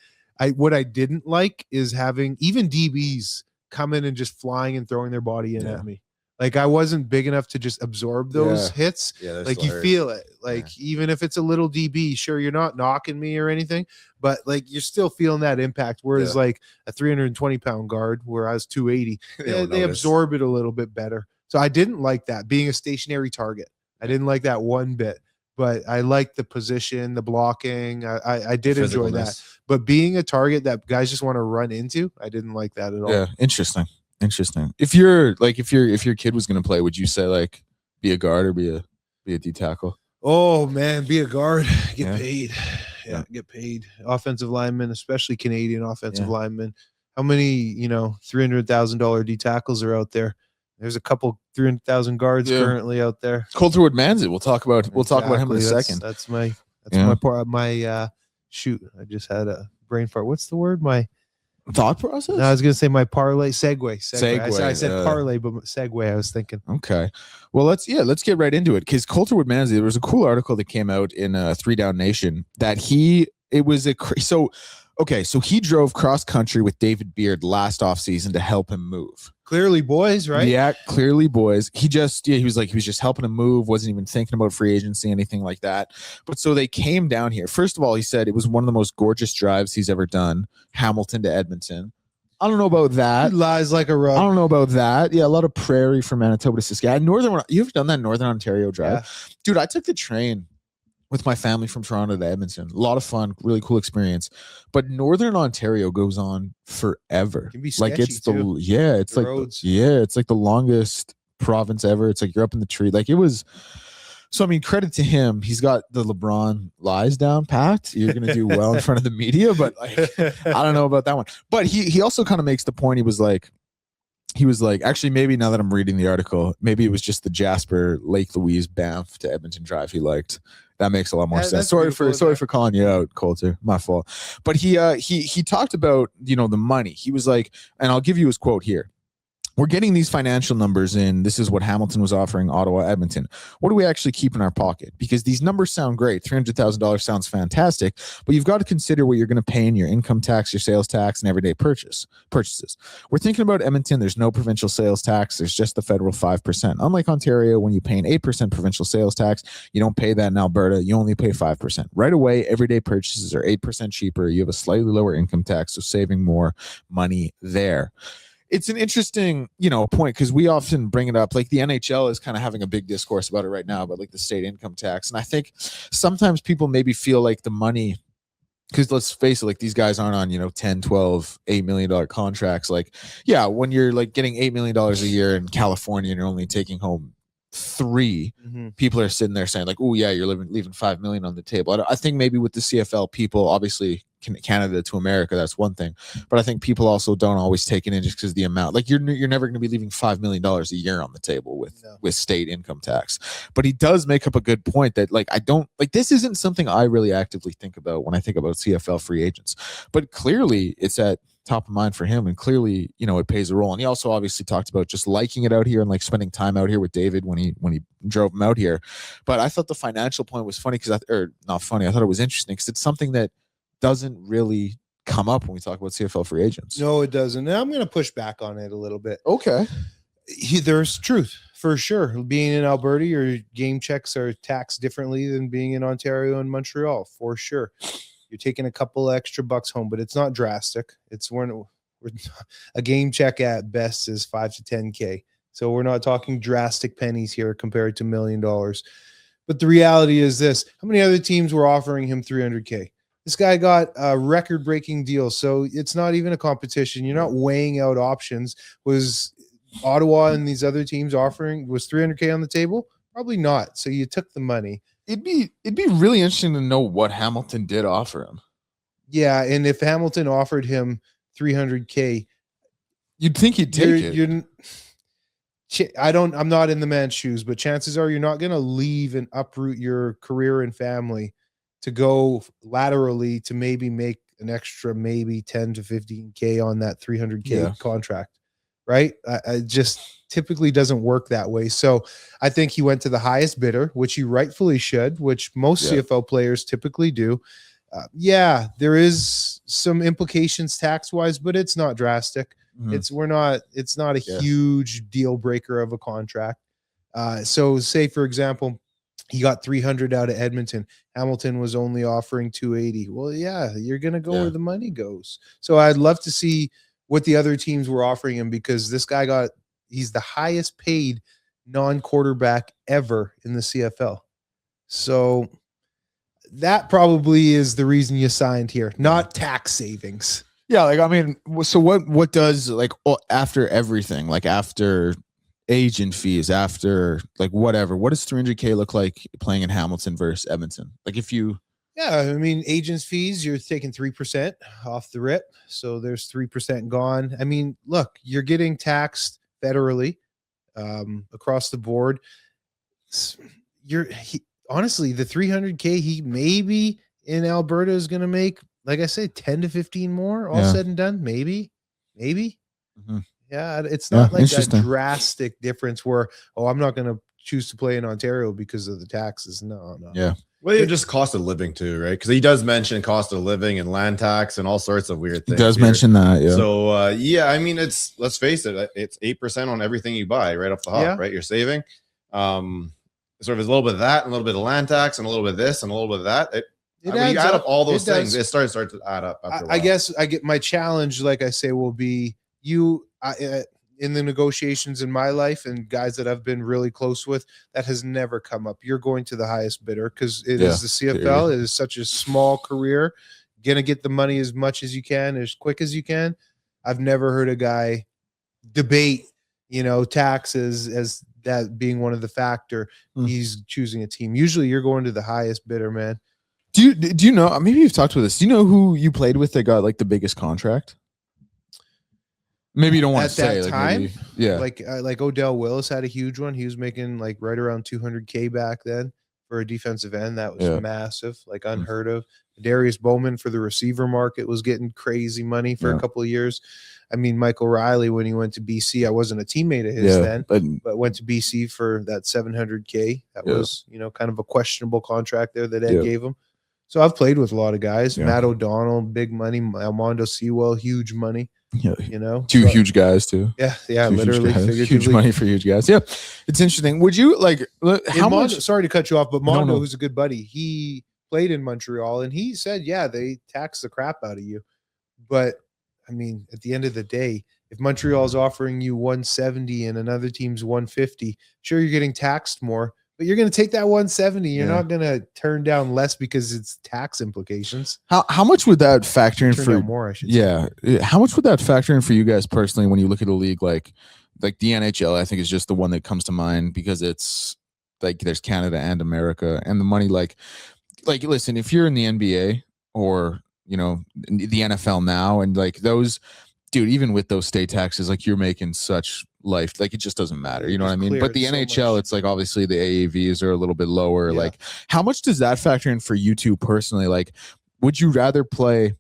What I didn't like is having even DBs come in and just flying and throwing their body in at me. Like I wasn't big enough to just absorb those hits. Yeah, like you feel it. Like even if it's a little DB, sure you're not knocking me or anything, but like you're still feeling that impact. Whereas like a 320-pound guard, where I was 280, they absorb it a little bit better. So I didn't like that being a stationary target. I didn't like that one bit, but I liked the position, the blocking. I did enjoy that. But being a target that guys just want to run into, I didn't like that at all. Yeah, interesting. If your kid was going to play, would you say like be a guard or be a D tackle? Oh man, be a guard. Get paid. Yeah, get paid. Offensive linemen, especially Canadian offensive linemen. How many $300,000 D tackles are out there? There's a couple 300,000 guards currently out there. Coulter Woodmansey. We'll talk about him in a second. That's my shoot. I just had a brain fart. What's the word? My thought process? No, I was gonna say my parlay segue. I said parlay, but segue I was thinking. Okay. Well, let's get right into it. Because Coulter Woodmansey, there was a cool article that came out in 3 Down Nation that so he drove cross country with David Beard last offseason to help him move. Clearly boys, right? Yeah, clearly boys. He was just helping him move, wasn't even thinking about free agency, anything like that. But so they came down here. First of all, he said it was one of the most gorgeous drives he's ever done, Hamilton to Edmonton. I don't know about that. He lies like a rug. I don't know about that. Yeah, a lot of prairie from Manitoba to Saskatchewan. You ever done that Northern Ontario drive? Yeah. Dude, I took the train with my family from Toronto to Edmonton. A lot of fun, really cool experience. But Northern Ontario goes on forever. It can be sketchy it's like the longest province ever. It's like you're up in the tree. Like it was. So I mean, credit to him. He's got the LeBron lies down packed. You're gonna do well in front of the media, but like I don't know about that one. But he also kind of makes the point. he was like, actually, maybe now that I'm reading the article, maybe it was just the Jasper Lake Louise Banff to Edmonton drive he liked. That makes a lot more sense. Sorry for calling you out, Coulter. My fault. But he talked about, the money. He was like, and I'll give you his quote here. We're getting these financial numbers in. This is what Hamilton was offering Ottawa, Edmonton. What do we actually keep in our pocket? Because these numbers sound great. $300,000 sounds fantastic, but you've got to consider what you're going to pay in your income tax, your sales tax, and everyday purchases. We're thinking about Edmonton. There's no provincial sales tax. There's just the federal 5%. Unlike Ontario, when you pay an 8% provincial sales tax, you don't pay that in Alberta. You only pay 5%. Right away, everyday purchases are 8% cheaper. You have a slightly lower income tax, so saving more money there. It's an interesting, point, because we often bring it up. Like the NHL is kind of having a big discourse about it right now, about like the state income tax. And I think sometimes people maybe feel like the money, because let's face it, like these guys aren't on, 10, 12, $8 million contracts. Like, yeah, when you're like getting $8 million a year in California and you're only taking home 3, people are sitting there saying like, oh yeah, you're leaving $5 million on the table. I think maybe with the CFL, people obviously Canada to America, that's one thing, but I think people also don't always take it in just because the amount, like you're never going to be leaving $5 million a year on the table with state income tax. But he does make up a good point that like I don't like, this isn't something I really actively think about when I think about CFL free agents, but clearly it's at top of mind for him, and clearly it pays a role. And he also obviously talked about just liking it out here and like spending time out here with David when he drove him out here. But I thought the financial point was funny I thought it was interesting because it's something that doesn't really come up when we talk about CFL free agents. No, it doesn't. Now I'm going to push back on it a little bit. Okay. There's truth for sure. Being in Alberta, your game checks are taxed differently than being in Ontario and Montreal, for sure. You're taking a couple extra bucks home, but it's not drastic. It's we're a game check at best is $5 to $10K. So we're not talking drastic pennies here compared to $1 million. But the reality is this: how many other teams were offering him $300K? This guy got a record-breaking deal, so it's not even a competition. You're not weighing out options. Was Ottawa and these other teams offering, was $300K on the table? Probably not. So you took the money. It'd be really interesting to know what Hamilton did offer him. Yeah, and if Hamilton offered him $300K, you'd think he'd take it. I'm not in the man's shoes, but chances are you're not going to leave and uproot your career and family to go laterally to maybe make an extra maybe 10 to 15K on that $300K contract, right? I just typically doesn't work that way. So I think he went to the highest bidder, which he rightfully should, which most CFL players typically do. There is some implications tax-wise, but it's not drastic. It's not a huge deal breaker of a contract. So say, for example, he got 300 out of Edmonton. Hamilton was only offering 280. Well, yeah, you're going to go where the money goes. So I'd love to see what the other teams were offering him, because this guy he's the highest paid non-quarterback ever in the CFL. So that probably is the reason you signed here, not tax savings. Yeah. Like, I mean, so what does like after everything, like after agent fees, after like whatever, what does 300K look like playing in Hamilton versus Edmonton? Like if you, agents fees, you're taking 3% off the rip. So there's 3% gone. I mean, look, you're getting taxed federally across the board. Honestly, the 300K he maybe in Alberta is going to make, like I said, 10 to 15 more, all said and done. Maybe. Mm-hmm. Yeah, it's not like a drastic difference where, I'm not going to choose to play in Ontario because of the taxes. No. Yeah. Well, it's just cost of living too, right? Because he does mention cost of living and land tax and all sorts of weird things. He does mention that, yeah. So, I mean, let's face it, it's 8% on everything you buy right off the hop, right? You're saving. Sort of a little bit of that, and a little bit of land tax, and a little bit of this, and a little bit of that. When you add up all those things, it starts to add up. I guess I get my challenge, like I say, will be in the negotiations in my life and guys that I've been really close with, that has never come up. You're going to the highest bidder because it is the CFL. It is such a small career. Gonna get the money as much as you can, as quick as you can. I've never heard a guy debate, taxes as that being one of the factor. He's choosing a team. Usually you're going to the highest bidder, man. Do you know, maybe you've talked with this, do you know who you played with that got like the biggest contract? Maybe you don't want at to say that time. maybe, yeah. Like Odell Willis had a huge one. He was making like right around 200K back then for a defensive end. That was massive, like unheard of. Darius Bowman for the receiver market was getting crazy money for a couple of years. I mean, Michael Riley, when he went to BC, I wasn't a teammate of his then, but went to BC for that 700K. That was, kind of a questionable contract there that Ed gave him. So I've played with a lot of guys. Matt O'Donnell, big money. Armando Sewell, huge money. Yeah, two huge guys too. Yeah, literally, huge money for huge guys. Yeah, it's interesting. Would you like how much? Sorry to cut you off, but Mondo, who's a good buddy, he played in Montreal, and he said, they tax the crap out of you. But I mean, at the end of the day, if Montreal's offering you 170 and another team's 150, sure, you're getting taxed more, but you're going to take that 170. You're not going to turn down less because it's tax implications. How much would that factor in for more? I should say. How much would that factor in for you guys personally when you look at a league like the NHL? I think is just the one that comes to mind because it's like there's Canada and America and the money. Like listen, if you're in the NBA or the NFL now and like those. Dude, even with those state taxes, like you're making such life, like it just doesn't matter. You know what I mean? But the NHL, it's like obviously the AAVs are a little bit lower. Yeah. Like, how much does that factor in for you two personally? Like, would you rather play?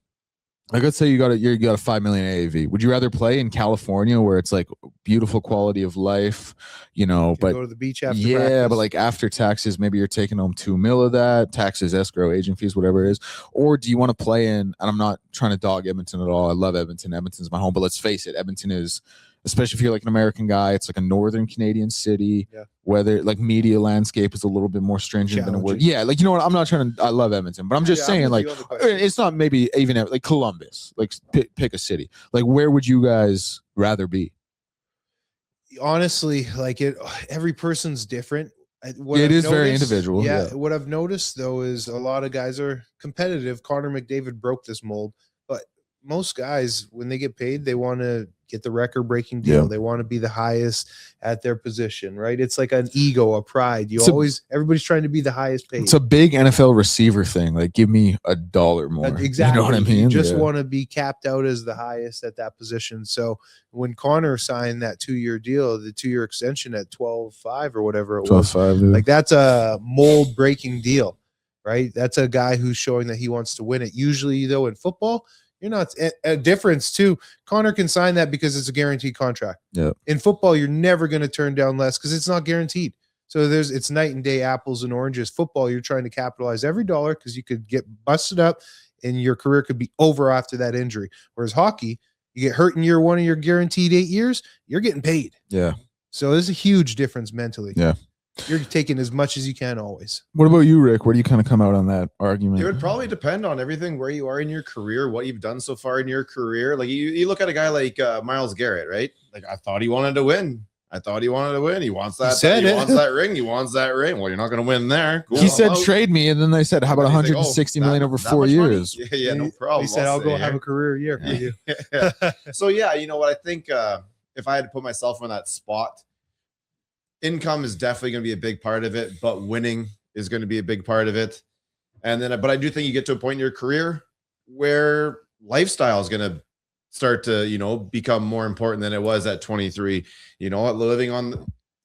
Like, let's say you got a $5 million AAV. Would you rather play in California where it's like beautiful quality of life, but go to the beach after practice. But like after taxes, maybe you're taking home $2 million of that, taxes, escrow, agent fees, whatever it is. Or do you want to play in? And I'm not trying to dog Edmonton at all. I love Edmonton. Edmonton's my home, but let's face it, Edmonton is. Especially if you're like an American guy, it's like a northern Canadian city. Yeah. Whether like media landscape is a little bit more stringent than a word. Yeah, like what? I'm not trying to. I love Edmonton, but I'm just saying like it's not maybe even like Columbus. Like pick a city. Like where would you guys rather be? Honestly, like every person's different. It is very individual. Yeah. What I've noticed though is a lot of guys are competitive. Connor McDavid broke this mold, but most guys when they get paid, they want to get the record-breaking deal. Yeah. They want to be the highest at their position, right? It's like an ego, a pride. Everybody's trying to be the highest paid. It's a big NFL receiver thing. Like, give me $1 more. Exactly. You know what I mean? You just want to be capped out as the highest at that position. So when Connor signed that 2-year deal, the 2-year extension at 12.5 or whatever it was, like that's a mold-breaking deal, right? That's a guy who's showing that he wants to win it. Usually, though, in football, you're not a difference too. Connor can sign that because it's a guaranteed contract. Yeah. In football, you're never going to turn down less because it's not guaranteed. So it's night and day, apples and oranges. Football, you're trying to capitalize every dollar because you could get busted up and your career could be over after that injury. Whereas hockey, you get hurt in year 1 of your guaranteed 8 years, you're getting paid. Yeah. So there's a huge difference mentally. Yeah. You're taking as much as you can always. What about you, Rick? Where do you kind of come out on that argument? It would probably depend on everything, where you are in your career, what you've done so far in your career. Like you look at a guy like Myles Garrett, right? Like I thought he wanted to win. He wants that. He wants that ring. He wants that ring. Well, you're not going to win there. Cool, he said trade me, and then they said, how about 160 million over 4 years? Yeah, no problem. He said, I'll go have a career year for you. Yeah. So yeah, you know what? I think if I had to put myself in that spot, income is definitely going to be a big part of it, but winning is going to be a big part of it. And then, but I do think you get to a point in your career where lifestyle is going to start to, become more important than it was at 23. Living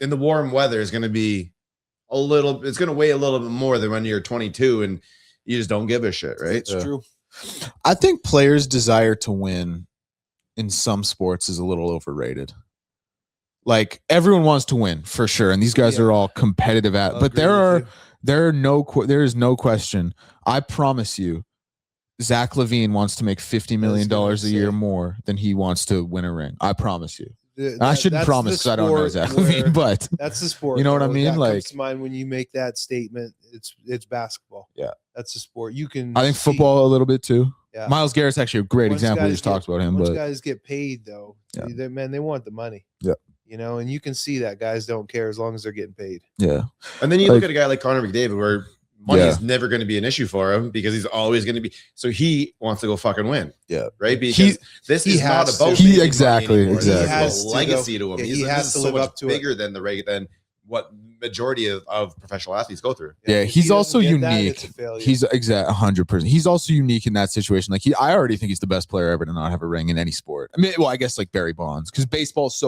in the warm weather is going to be it's going to weigh a little bit more than when you're 22 and you just don't give a shit, right? It's true. I think players' desire to win in some sports is a little overrated. Like everyone wants to win for sure, and these guys are all competitive but there is no question. I promise you, Zach LaVine wants to make $50 million a year more than he wants to win a ring. I promise you. I shouldn't promise because I don't know Zach LaVine, but that's the sport. You know what I mean? That like, comes to mind when you make that statement. It's basketball. Yeah, that's the sport. You can. I think football a little bit too. Yeah. Myles Garrett's actually a great example. We just talked about him, but guys get paid though. Yeah. They want the money. Yeah. And you can see that guys don't care as long as they're getting paid. Yeah. And then you look at a guy like Connor McDavid where money is never going to be an issue for him because he's always going to be. So he wants to go fucking win. Yeah. Right. Because this is not about exactly. It's a legacy to him. He has to live up to bigger than what majority of professional athletes go through. Yeah, if he's he also doesn't get that, unique. it's a failure. He's 100%. He's also unique in that situation. Like I already think he's the best player ever to not have a ring in any sport. I mean, well, I guess like Barry Bonds, because baseball's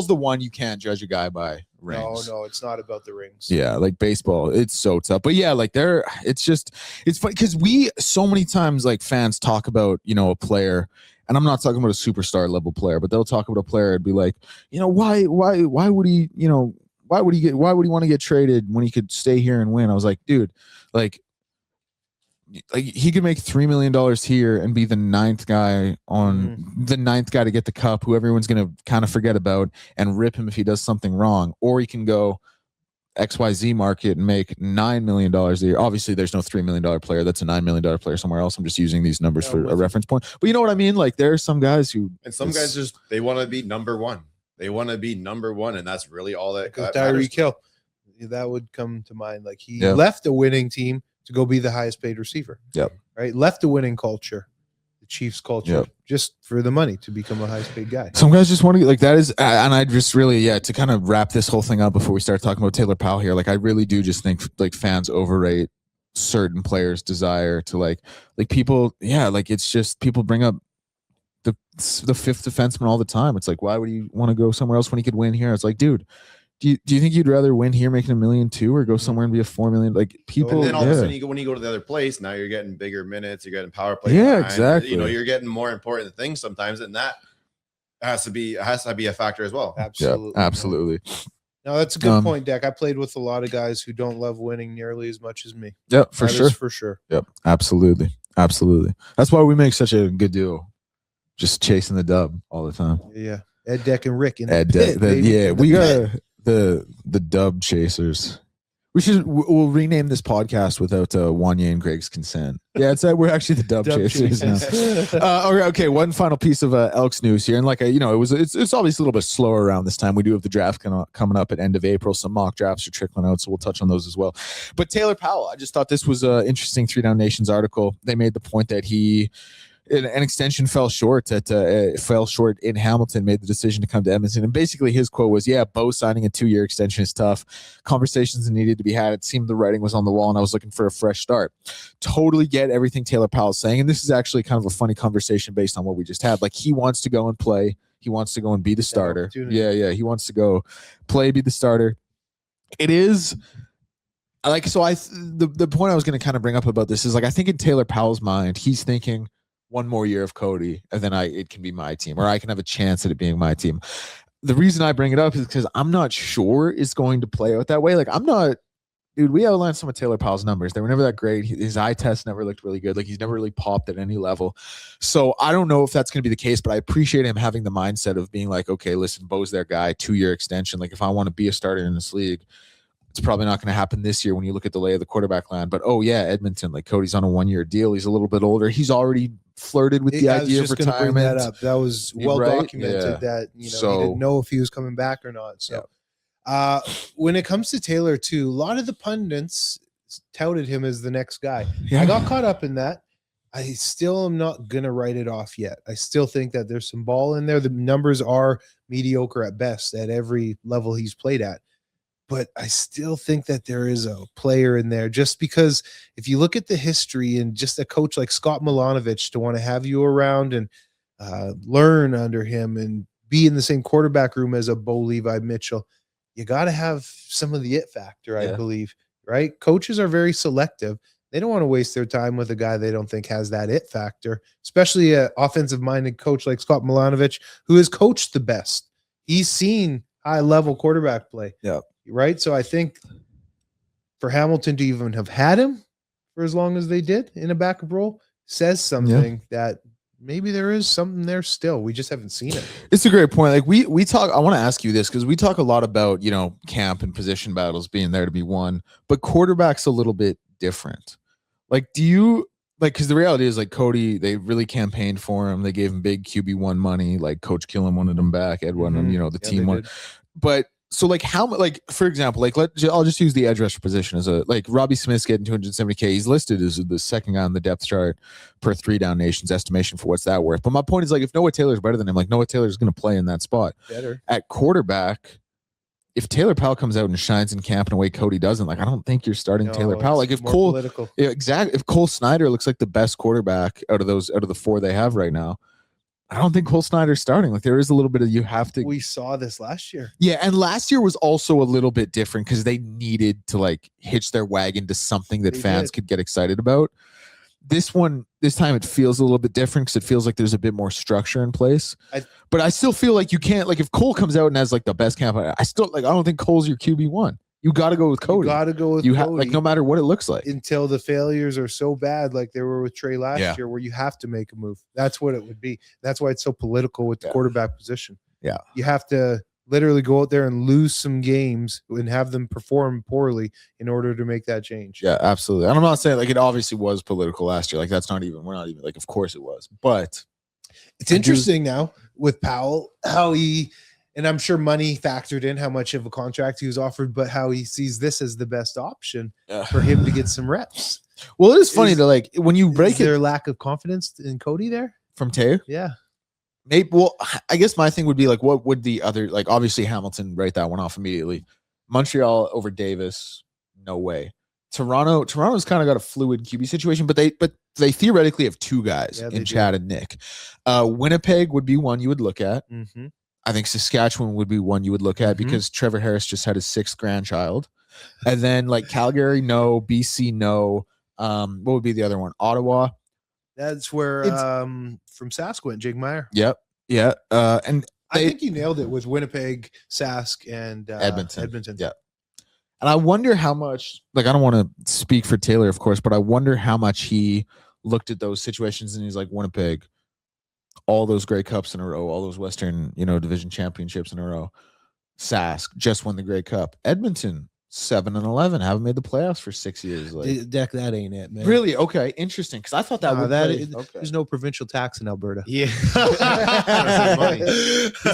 the one you can't judge a guy by rings. No, it's not about the rings. Yeah, like baseball, it's so tough. But yeah, like it's funny because we so many times like fans talk about, you know, a player, and I'm not talking about a superstar level player, but they'll talk about a player and be like, you know, why would he, you know, why would he want to get traded when he could stay here and win? I was like, dude, like he could make $3 million here and be the ninth guy to get the cup, who everyone's going to kind of forget about and rip him if he does something wrong. Or he can go XYZ market and make $9 million a year. Obviously there's no $3 million player. That's a $9 million player somewhere else. I'm just using these numbers for a reference point, but you know what I mean? Like there are some guys guys just, they want to be number one. They want to be number one. And that's really all that Tyreek Hill, that would come to mind. Like he left a winning team to go be the highest paid receiver. Yep. Right. Left a winning culture, the Chiefs culture, just for the money to become a highest paid guy. Some guys just want to get like that is, and I just really, to kind of wrap this whole thing up before we start talking about Taylor Powell here. Like I really do just think like fans overrate certain players' desire to like people. Yeah. Like it's just, people bring up the fifth defenseman all the time. It's like, why would you want to go somewhere else when he could win here? It's like, dude, do you think you'd rather win here making $1 million too, or go somewhere and be a $4 million? Like people, and then all of a sudden when you go to the other place, now you're getting bigger minutes, you're getting power play. Yeah, behind, exactly. You know, you're getting more important things sometimes, and that has to be a factor as well. Absolutely. Yeah, absolutely. No, that's a good point, Deck. I played with a lot of guys who don't love winning nearly as much as me. Yep, for sure. For sure. Yep, absolutely. That's why we make such a good duo. Just chasing the dub all the time. Yeah. Ed, Deck, and Rick. We got the dub chasers. We'll rename this podcast without Wanye and Greg's consent. Yeah, it's that we're actually the dub chasers now. Okay, one final piece of Elks news here, and like it's obviously a little bit slower around this time. We do have the draft coming up at end of April. Some mock drafts are trickling out, so we'll touch on those as well. But Taylor Powell, I just thought this was an interesting 3 Down Nations article. They made the point that an extension fell short in Hamilton, made the decision to come to Edmonton. And basically his quote was, Bo signing a 2-year extension is tough. Conversations needed to be had. It seemed the writing was on the wall and I was looking for a fresh start. Totally get everything Taylor Powell's saying. And this is actually kind of a funny conversation based on what we just had. Like he wants to go and play. He wants to go and be the starter. Yeah. He wants to go play, be the starter. It is like, the point I was going to kind of bring up about this is like, I think in Taylor Powell's mind, he's thinking, one more year of Cody, and then it can be my team, or I can have a chance at it being my team. The reason I bring it up is because I'm not sure it's going to play out that way. Like we outlined some of Taylor Powell's numbers. They were never that great. His eye test never looked really good. Like he's never really popped at any level. So I don't know if that's going to be the case, but I appreciate him having the mindset of being like, okay, listen, Bo's their guy, 2-year extension. Like if I want to be a starter in this league, it's probably not going to happen this year when you look at the lay of the quarterback land. But Edmonton, like Cody's on a 1-year deal. He's a little bit older. He's already flirted with the idea of retirement. Bring that up. That was well documented that he didn't know if he was coming back or not. So when it comes to Taylor too, a lot of the pundits touted him as the next guy. I got caught up in that. I still am not gonna write it off yet. I still think that there's some ball in there. The numbers are mediocre at best at every level he's played at. But I still think that there is a player in there, just because if you look at the history and just a coach like Scott Milanovich to want to have you around and learn under him and be in the same quarterback room as a Bo Levi Mitchell, you got to have some of the it factor, I believe, right? Coaches are very selective. They don't want to waste their time with a guy they don't think has that it factor, especially an offensive-minded coach like Scott Milanovich, who has coached the best. He's seen high-level quarterback play. Yeah. Right. So I think for Hamilton to even have had him for as long as they did in a backup role says something that maybe there is something there still. We just haven't seen it. It's a great point. Like we talk, I want to ask you this because we talk a lot about, camp and position battles being there to be won, but quarterback's a little bit different. Like, because the reality is like Cody, they really campaigned for him. They gave him big QB1 money. Like Coach Killen wanted him back. Ed wanted him, the team wanted. But so like how much, like for example, like I'll just use the edge rusher position as Robbie Smith's getting $270K. He's listed as the second guy on the depth chart per 3 Down Nation's estimation for what's that worth. But my point is like if Noah Taylor's better than him, like Noah Taylor's going to play in that spot. Better. At quarterback, if Taylor Powell comes out and shines in camp in a way Cody doesn't, like I don't think you're starting Taylor Powell. Like if Cole, political. yeah, exactly. If Cole Snyder looks like the best quarterback out of the 4 they have right now, I don't think Cole Snyder's starting. Like there is a little bit of you have to. We saw this last year. Yeah, and last year was also a little bit different because they needed to like hitch their wagon to something that fans could get excited about. This time it feels a little bit different because it feels like there's a bit more structure in place. But I still feel like you can't, like if Cole comes out and has like the best camp, I don't think Cole's your QB1. You got to go with Cody. You got to go with Cody. Like no matter what it looks like. Until the failures are so bad, like they were with Trey last year, where you have to make a move. That's what it would be. That's why it's so political with the quarterback position. Yeah. You have to literally go out there and lose some games and have them perform poorly in order to make that change. Yeah, absolutely. And I'm not saying like it obviously was political last year. Like we're not even like, of course it was. But it's interesting now with Powell, how he, and I'm sure money factored in how much of a contract he was offered, but how he sees this as the best option for him to get some reps. Well, it is funny to like when you break their lack of confidence in Cody there from Tay. Yeah. Maybe. Well, I guess my thing would be like, what would the other, like obviously Hamilton write that one off immediately. Montreal over Davis, no way. Toronto's kind of got a fluid QB situation, but they theoretically have 2 guys in Chad and Nick. Winnipeg would be one you would look at. Mm-hmm. I think Saskatchewan would be one you would look at because Trevor Harris just had his 6th grandchild. And then like Calgary, no. BC, no. What would be the other one? Ottawa. That's where from Sask went, Jake Meyer. Yep. Yeah. And I think you nailed it with Winnipeg, Sask, and Edmonton. Yeah. And I wonder how much, like I don't want to speak for Taylor, of course, but I wonder how much he looked at those situations and he's like, Winnipeg, all those Grey Cups in a row, all those Western, division championships in a row. Sask just won the Grey Cup. Edmonton, 7-11, haven't made the playoffs for 6 years. Like, Deck, that ain't it, man. Really? Okay, interesting. Because I thought that would. There's no provincial tax in Alberta. Yeah, he's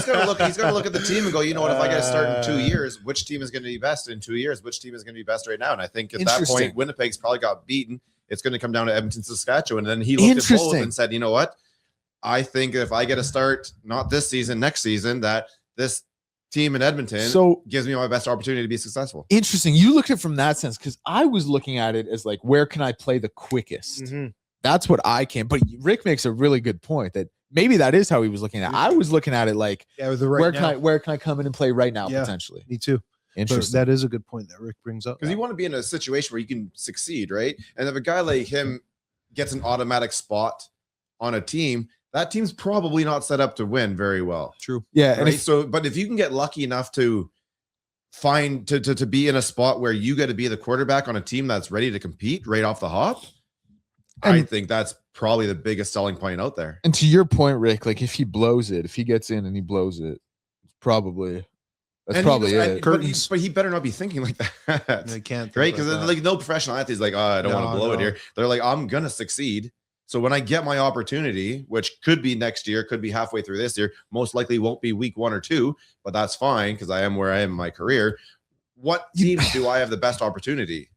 gonna look at the team and go, you know what? If I got to start in 2 years, which team is going to be best in 2 years? Which team is going to be best right now? And I think at that point, Winnipeg's probably got beaten. It's going to come down to Edmonton, Saskatchewan, and then he looked at both and said, you know what? I think if I get to start not this season, next season, that this team in Edmonton gives me my best opportunity to be successful. Interesting. You looked at it from that sense because I was looking at it as like, where can I play the quickest? Mm-hmm. That's what I can. But Rick makes a really good point that maybe that is how he was looking at it. I was looking at it like, where can I come in and play right now potentially? Me too. Interesting. But that is a good point that Rick brings up. Because you want to be in a situation where you can succeed, right? And if a guy like him gets an automatic spot on a team, that team's probably not set up to win very well. True. Yeah. Right. But if you can get lucky enough to find to be in a spot where you get to be the quarterback on a team that's ready to compete right off the hop, I think that's probably the biggest selling point out there. And to your point, Rick, like if he blows it, if he gets in and he blows it, it's probably it. But he better not be thinking like that. They can't, right? Because like no professional athlete is like, oh, I don't want to blow it here. They're like, I'm gonna succeed. So when I get my opportunity, which could be next year, could be halfway through this year, most likely won't be week 1 or 2, but that's fine because I am where I am in my career. What teams do I have the best opportunity?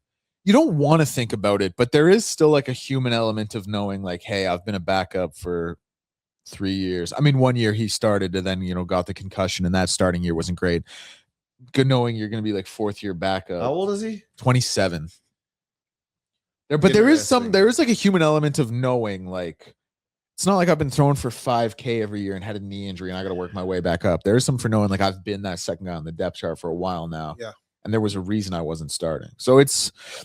You don't want to think about it, but there is still like a human element of knowing like, hey, I've been a backup for 3 years. I mean, 1 year he started and then, got the concussion and that starting year wasn't great. Good knowing you're going to be like 4th year backup. How old is he? 27. But there is like a human element of knowing, like, it's not like I've been thrown for 5K every year and had a knee injury and I got to work my way back up. There is some for knowing, like, I've been that second guy on the depth chart for a while now. Yeah. And there was a reason I wasn't starting. So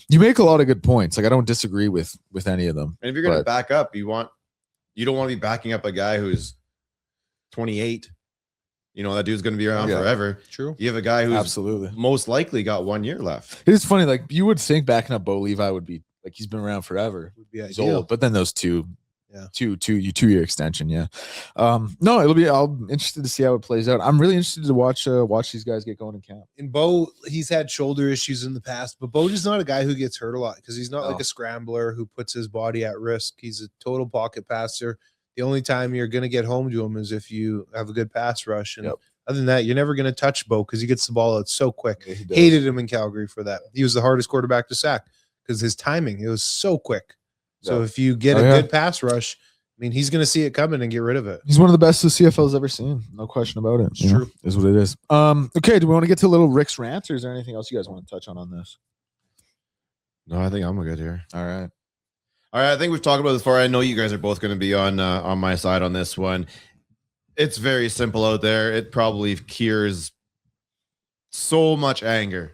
you make a lot of good points. Like, I don't disagree with any of them. And if you're going to back up, you don't want to be backing up a guy who's 28. That dude's going to be around forever. True. You have a guy who's absolutely most likely got 1 year left. It's funny. Like, you would think backing up Bo Levi would be, like, he's been around forever. He's old, but then those two 2-year extension. Yeah. No, I'm interested to see how it plays out. I'm really interested to watch these guys get going in camp. And Bo, he's had shoulder issues in the past, but Bo is not a guy who gets hurt a lot because he's not like a scrambler who puts his body at risk. He's a total pocket passer. The only time you're going to get home to him is if you have a good pass rush. And other than that, you're never going to touch Bo because he gets the ball out so quick. Yeah, hated him in Calgary for that. He was the hardest quarterback to sack because his timing, it was so quick. So if you get a good pass rush, mean, he's going to see it coming and get rid of it. He's one of the best the CFL's ever seen. No question about it. It's true. Is what it is. Okay, do we want to get to a little Rick's rants, or is there anything else you guys want to touch on this? No, I think I'm good here. All right. I think we've talked about this before. I know you guys are both going to be on my side on this one. It's very simple out there. It probably cures so much anger.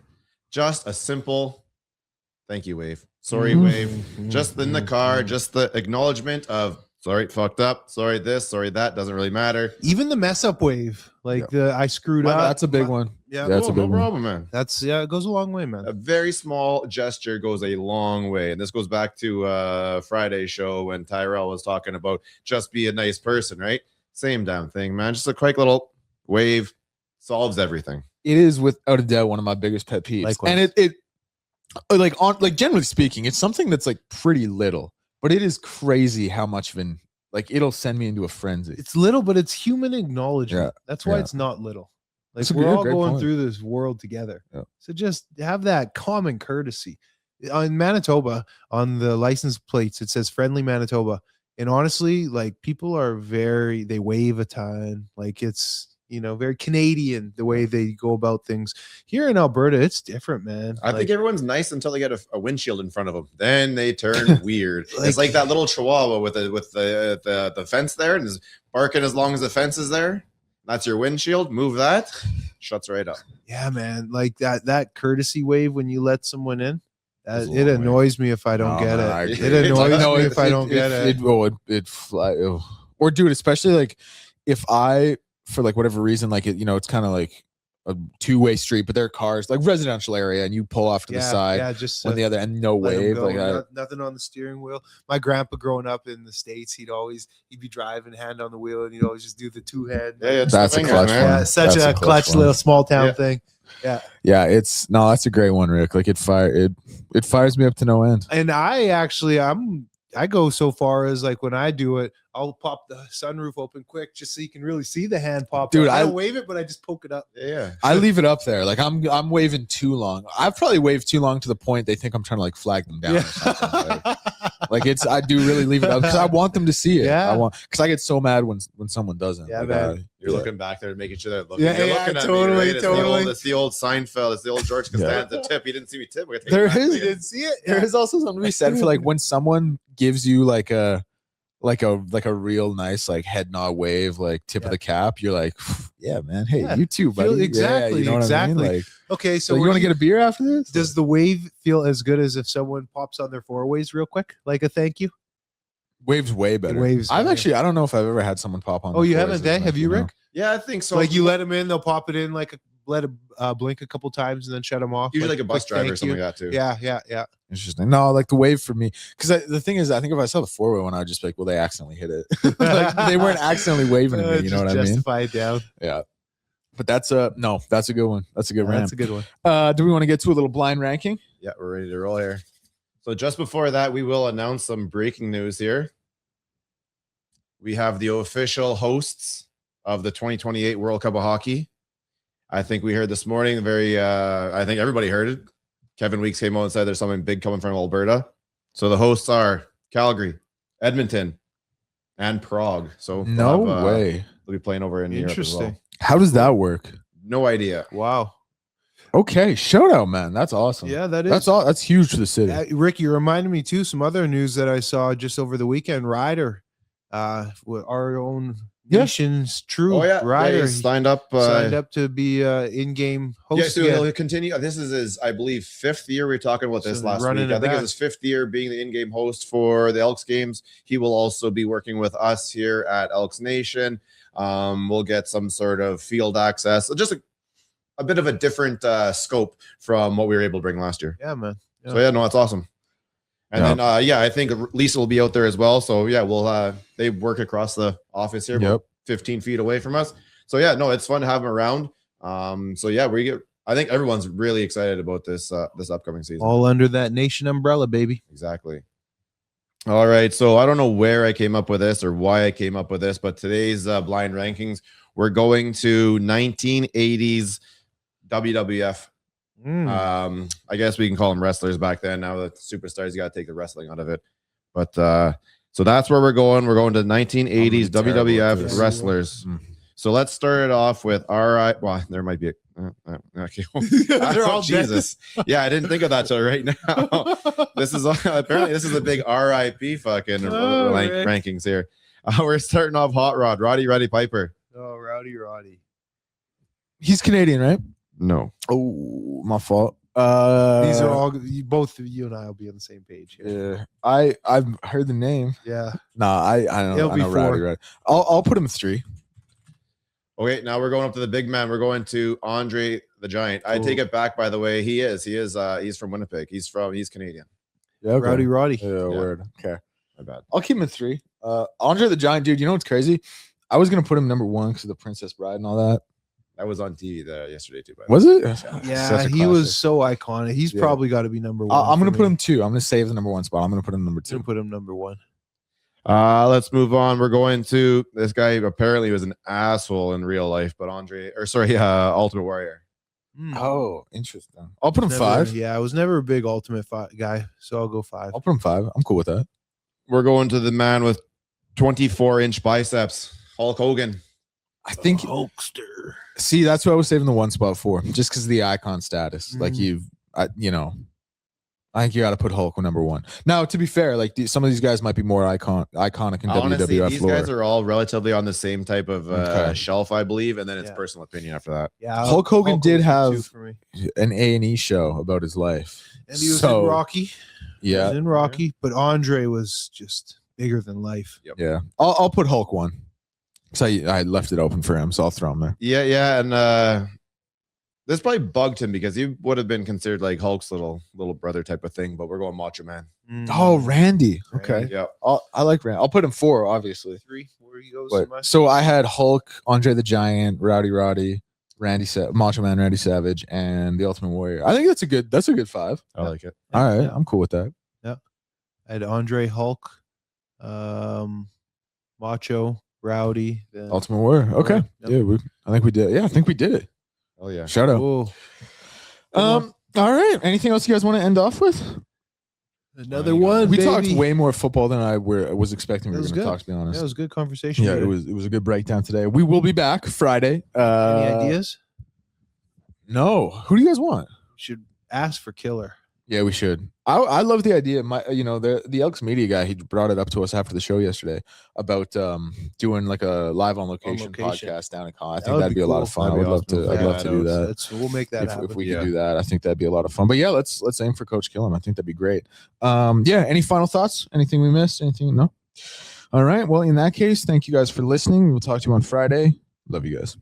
Just a simple thank you wave. Sorry wave. Just in the car, just the acknowledgement of sorry, fucked up. Sorry, this, sorry, that. Doesn't really matter. Even the mess up wave, like I screwed up. That's a big one. Yeah, that's a big no one. problem, man. it goes a long way, man. A very small gesture goes a long way. And this goes back to Friday's show when Tyrell was talking about just be a nice person, right? Same damn thing, man. Just a quick little wave solves everything. It is without a doubt one of my biggest pet peeves. Likewise. And it like generally speaking, it's something that's like pretty little, but it is crazy how much of an like it'll send me into a frenzy. It's little, but it's human acknowledgement. Yeah. That's why Yeah. it's not little. Like That's a we're good- all great going point. through this world together. Yeah. So just have that common courtesy. In Manitoba, on the license plates, it says friendly Manitoba. And honestly, like people are they wave a ton. Like it's, very Canadian, the way they go about things. Here in Alberta, it's different, man. I think everyone's nice until they get a windshield in front of them. Then they turn weird. It's like that little chihuahua with the fence there and is barking as long as the fence is there. That's your windshield. Move that. Shuts right up. yeah, man. Like that courtesy wave when you let someone in. Goes a It long way. annoys me if I don't get I it. agree. It annoys No, me if I don't get it. It fly. Or dude, especially like if I, for like whatever reason, like it's kind of like a two-way street, but there are cars like residential area, and you pull off to the side Yeah, just when the other and no let 'em wave. go. Like Nothing on the steering wheel. My grandpa growing up in the States, he'd be driving hand on the wheel, and he'd always just do the two hand. Yeah, it's That's the a finger, clutch man. one. Yeah, such That's a a clutch clutch one. little small town Yeah. thing. that's a great one, Rick. Like it fires me up to no end. And I go so far as like when I do it, I'll pop the sunroof open quick just so you can really see the hand pop. Dude, up. I I- don't wave it, but I just poke it up. Yeah. I leave it up there. Like I'm waving too long. I've probably waved too long to the point they think I'm trying to like flag them down or something. Like I do really leave it up because I want them to see it. Yeah. Because I get so mad when someone doesn't. Yeah, Like, man. You're looking back there, making sure they're looking. Yeah, You're yeah, looking at totally, me, right? totally. It's the old Seinfeld. It's the old George Costanza tip. You didn't see me tip. We're gonna take There it back is- to you. Didn't see it. There is also something to be said for like when someone gives you like a real nice like head nod wave, like tip of the cap. You're like, yeah, man. Hey, Yeah. you too, buddy. Feel- Yeah, exactly, you know what I mean? exactly. Like, Okay, so so you want to get a beer after this? does the wave feel as good as if someone pops on their four ways real quick, like a thank you? Waves way better. Waves I've better. actually, I don't know if I've ever had someone pop on. Oh, the you floors haven't, as eh? much, Have you, know? Rick? Yeah, I think so. Like you let them in, they'll pop it in, like let it blink a couple times and then shut them off. usually like a bus quick driver or thank something you. like that too. Yeah. Interesting. No, like the wave for me, because the thing is, I think if I saw the four-way one, I'd just be like, well, they accidentally hit it. Like they weren't accidentally waving at me. You know what I mean? Justify it down. Yeah. But that's a good one. That's a good rant. That's a good one. Do we want to get to a little blind ranking? Yeah, we're ready to roll here. So just before that, we will announce some breaking news here. We have the official hosts of the 2028 World Cup of Hockey. I think we heard this morning, I think everybody heard it. Kevin Weeks came out and said there's something big coming from Alberta. So the hosts are Calgary, Edmonton, and Prague. So No we'll have, way. they'll be playing over in Europe as well. Interesting. How does that work? No idea. Wow. Okay, shout out, man. That's awesome. Yeah, that is. That's all. That's huge for the city. Rick, you reminded me too. Some other news that I saw just over the weekend. Ryder, our own Yeah. nation's true Oh yeah, Ryder, he's signed up. signed up to be in-game host. Yeah, so again. he'll continue. This is his, I believe, 5th year. We were talking about this So last running week. I it think back. it's his 5th year being the in-game host for the Elks games. He will also be working with us here at ElksNation. We'll get some sort of field access, just a bit of a different scope from what we were able to bring last year. Yeah, man. Yeah. So yeah, no, that's awesome. And Yeah. then I think Lisa will be out there as well. So yeah, we'll they work across the office here, about 15 feet away from us. So yeah, no, it's fun to have them around. So yeah, I think everyone's really excited about this upcoming season. All under that nation umbrella, baby. Exactly. All right. So I don't know where I came up with this or why I came up with this, but today's blind rankings, we're going to 1980s WWF. I guess we can call them wrestlers back then. Now the superstars, you got to take the wrestling out of it. But So that's where we're going. We're going to 1980s I'm terrible at WWF this. wrestlers. Mm. So let's start it off with well, there might be a okay. They're all Jesus. Yeah, I didn't think of that till right now. This is apparently this is a big RIP fucking rankings here. We're starting off Hot Rod, Roddy Piper. Oh, Roddy. He's Canadian, right? No. Oh, my fault. These are all both of you and I will be on the same page here. Yeah, I've heard the name. Yeah. Nah, I don't know. It'll be Rowdy, 4. right? I'll put him 3. Okay, now we're going up to the big man. We're going to Andre the Giant. I take it back, by the way. He's from Winnipeg. He's Canadian. Yeah, okay. Roddy. Yeah, word. Okay. My bad. I'll keep him at 3. Andre the Giant, dude, you know what's crazy? I was gonna put him number 1 because of the Princess Bride and all that. That was on TV yesterday too. Was it? Yeah, Such a he was classic. so iconic. He's probably got to be number 1. I'm gonna for put me. him 2. I'm gonna save the number 1 spot. I'm gonna put him number I'm 2. gonna put him number 1. Let's move on. We're going to this guy. Apparently, was an asshole in real life, but Ultimate Warrior. Oh, interesting. I'll put him 5. Yeah, I was never a big Ultimate guy, so I'll go 5. I'll put him 5. I'm cool with that. We're going to the man with 24-inch biceps, Hulk Hogan. I think Hulkster. See, that's what I was saving the 1 spot for, just because of the icon status. Like I think you got to put Hulk number 1. Now, to be fair, like some of these guys might be more iconic in Honestly, WWF these lore. guys are all relatively on the same type of shelf, I believe, and then it's personal opinion after that. Yeah, Hulk Hogan did have for me. an A&E show about his life, And he was in Rocky. Yeah, He was in Rocky, but Andre was just bigger than life. Yep. Yeah. I'll put Hulk 1. So I left it open for him, so I'll throw him there. Yeah, and this probably bugged him because he would have been considered like Hulk's little brother type of thing, but we're going Macho Man. Oh, Randy. Okay. Yeah. I like Randy. I'll put him 4, obviously. 3. Where he goes? But, so I had Hulk, Andre the Giant, Roddy, Macho Man, Randy Savage, and the Ultimate Warrior. I think that's a good 5. I like it. All right, I'm cool with that. Yeah. I had Andre, Hulk, Macho, Rowdy, then Ultimate Warrior. Okay. Yep. Yeah, I think we did. Yeah, I think we did it. Oh yeah. Shout out. Oh, All right. Anything else you guys want to end off with? another one. We baby. talked way more football than I was expecting we That were was going to good. talk, to be honest. Yeah, it was a good conversation. Yeah, it was a good breakdown today. We will be back Friday. Any ideas? No. Who do you guys want? Should ask for Killer. Yeah, we should. I love the idea. The Elks media guy, he brought it up to us after the show yesterday about doing like a live on location podcast down in Con. I think that'd be a lot of fun. I would love to. I'd love to do that. We'll make that happen. If we could do that, I think that'd be a lot of fun. But yeah, let's aim for Coach Killam. I think that'd be great. Yeah. Any final thoughts? Anything we missed? Anything? No. All right. Well, in that case, thank you guys for listening. We'll talk to you on Friday. Love you guys.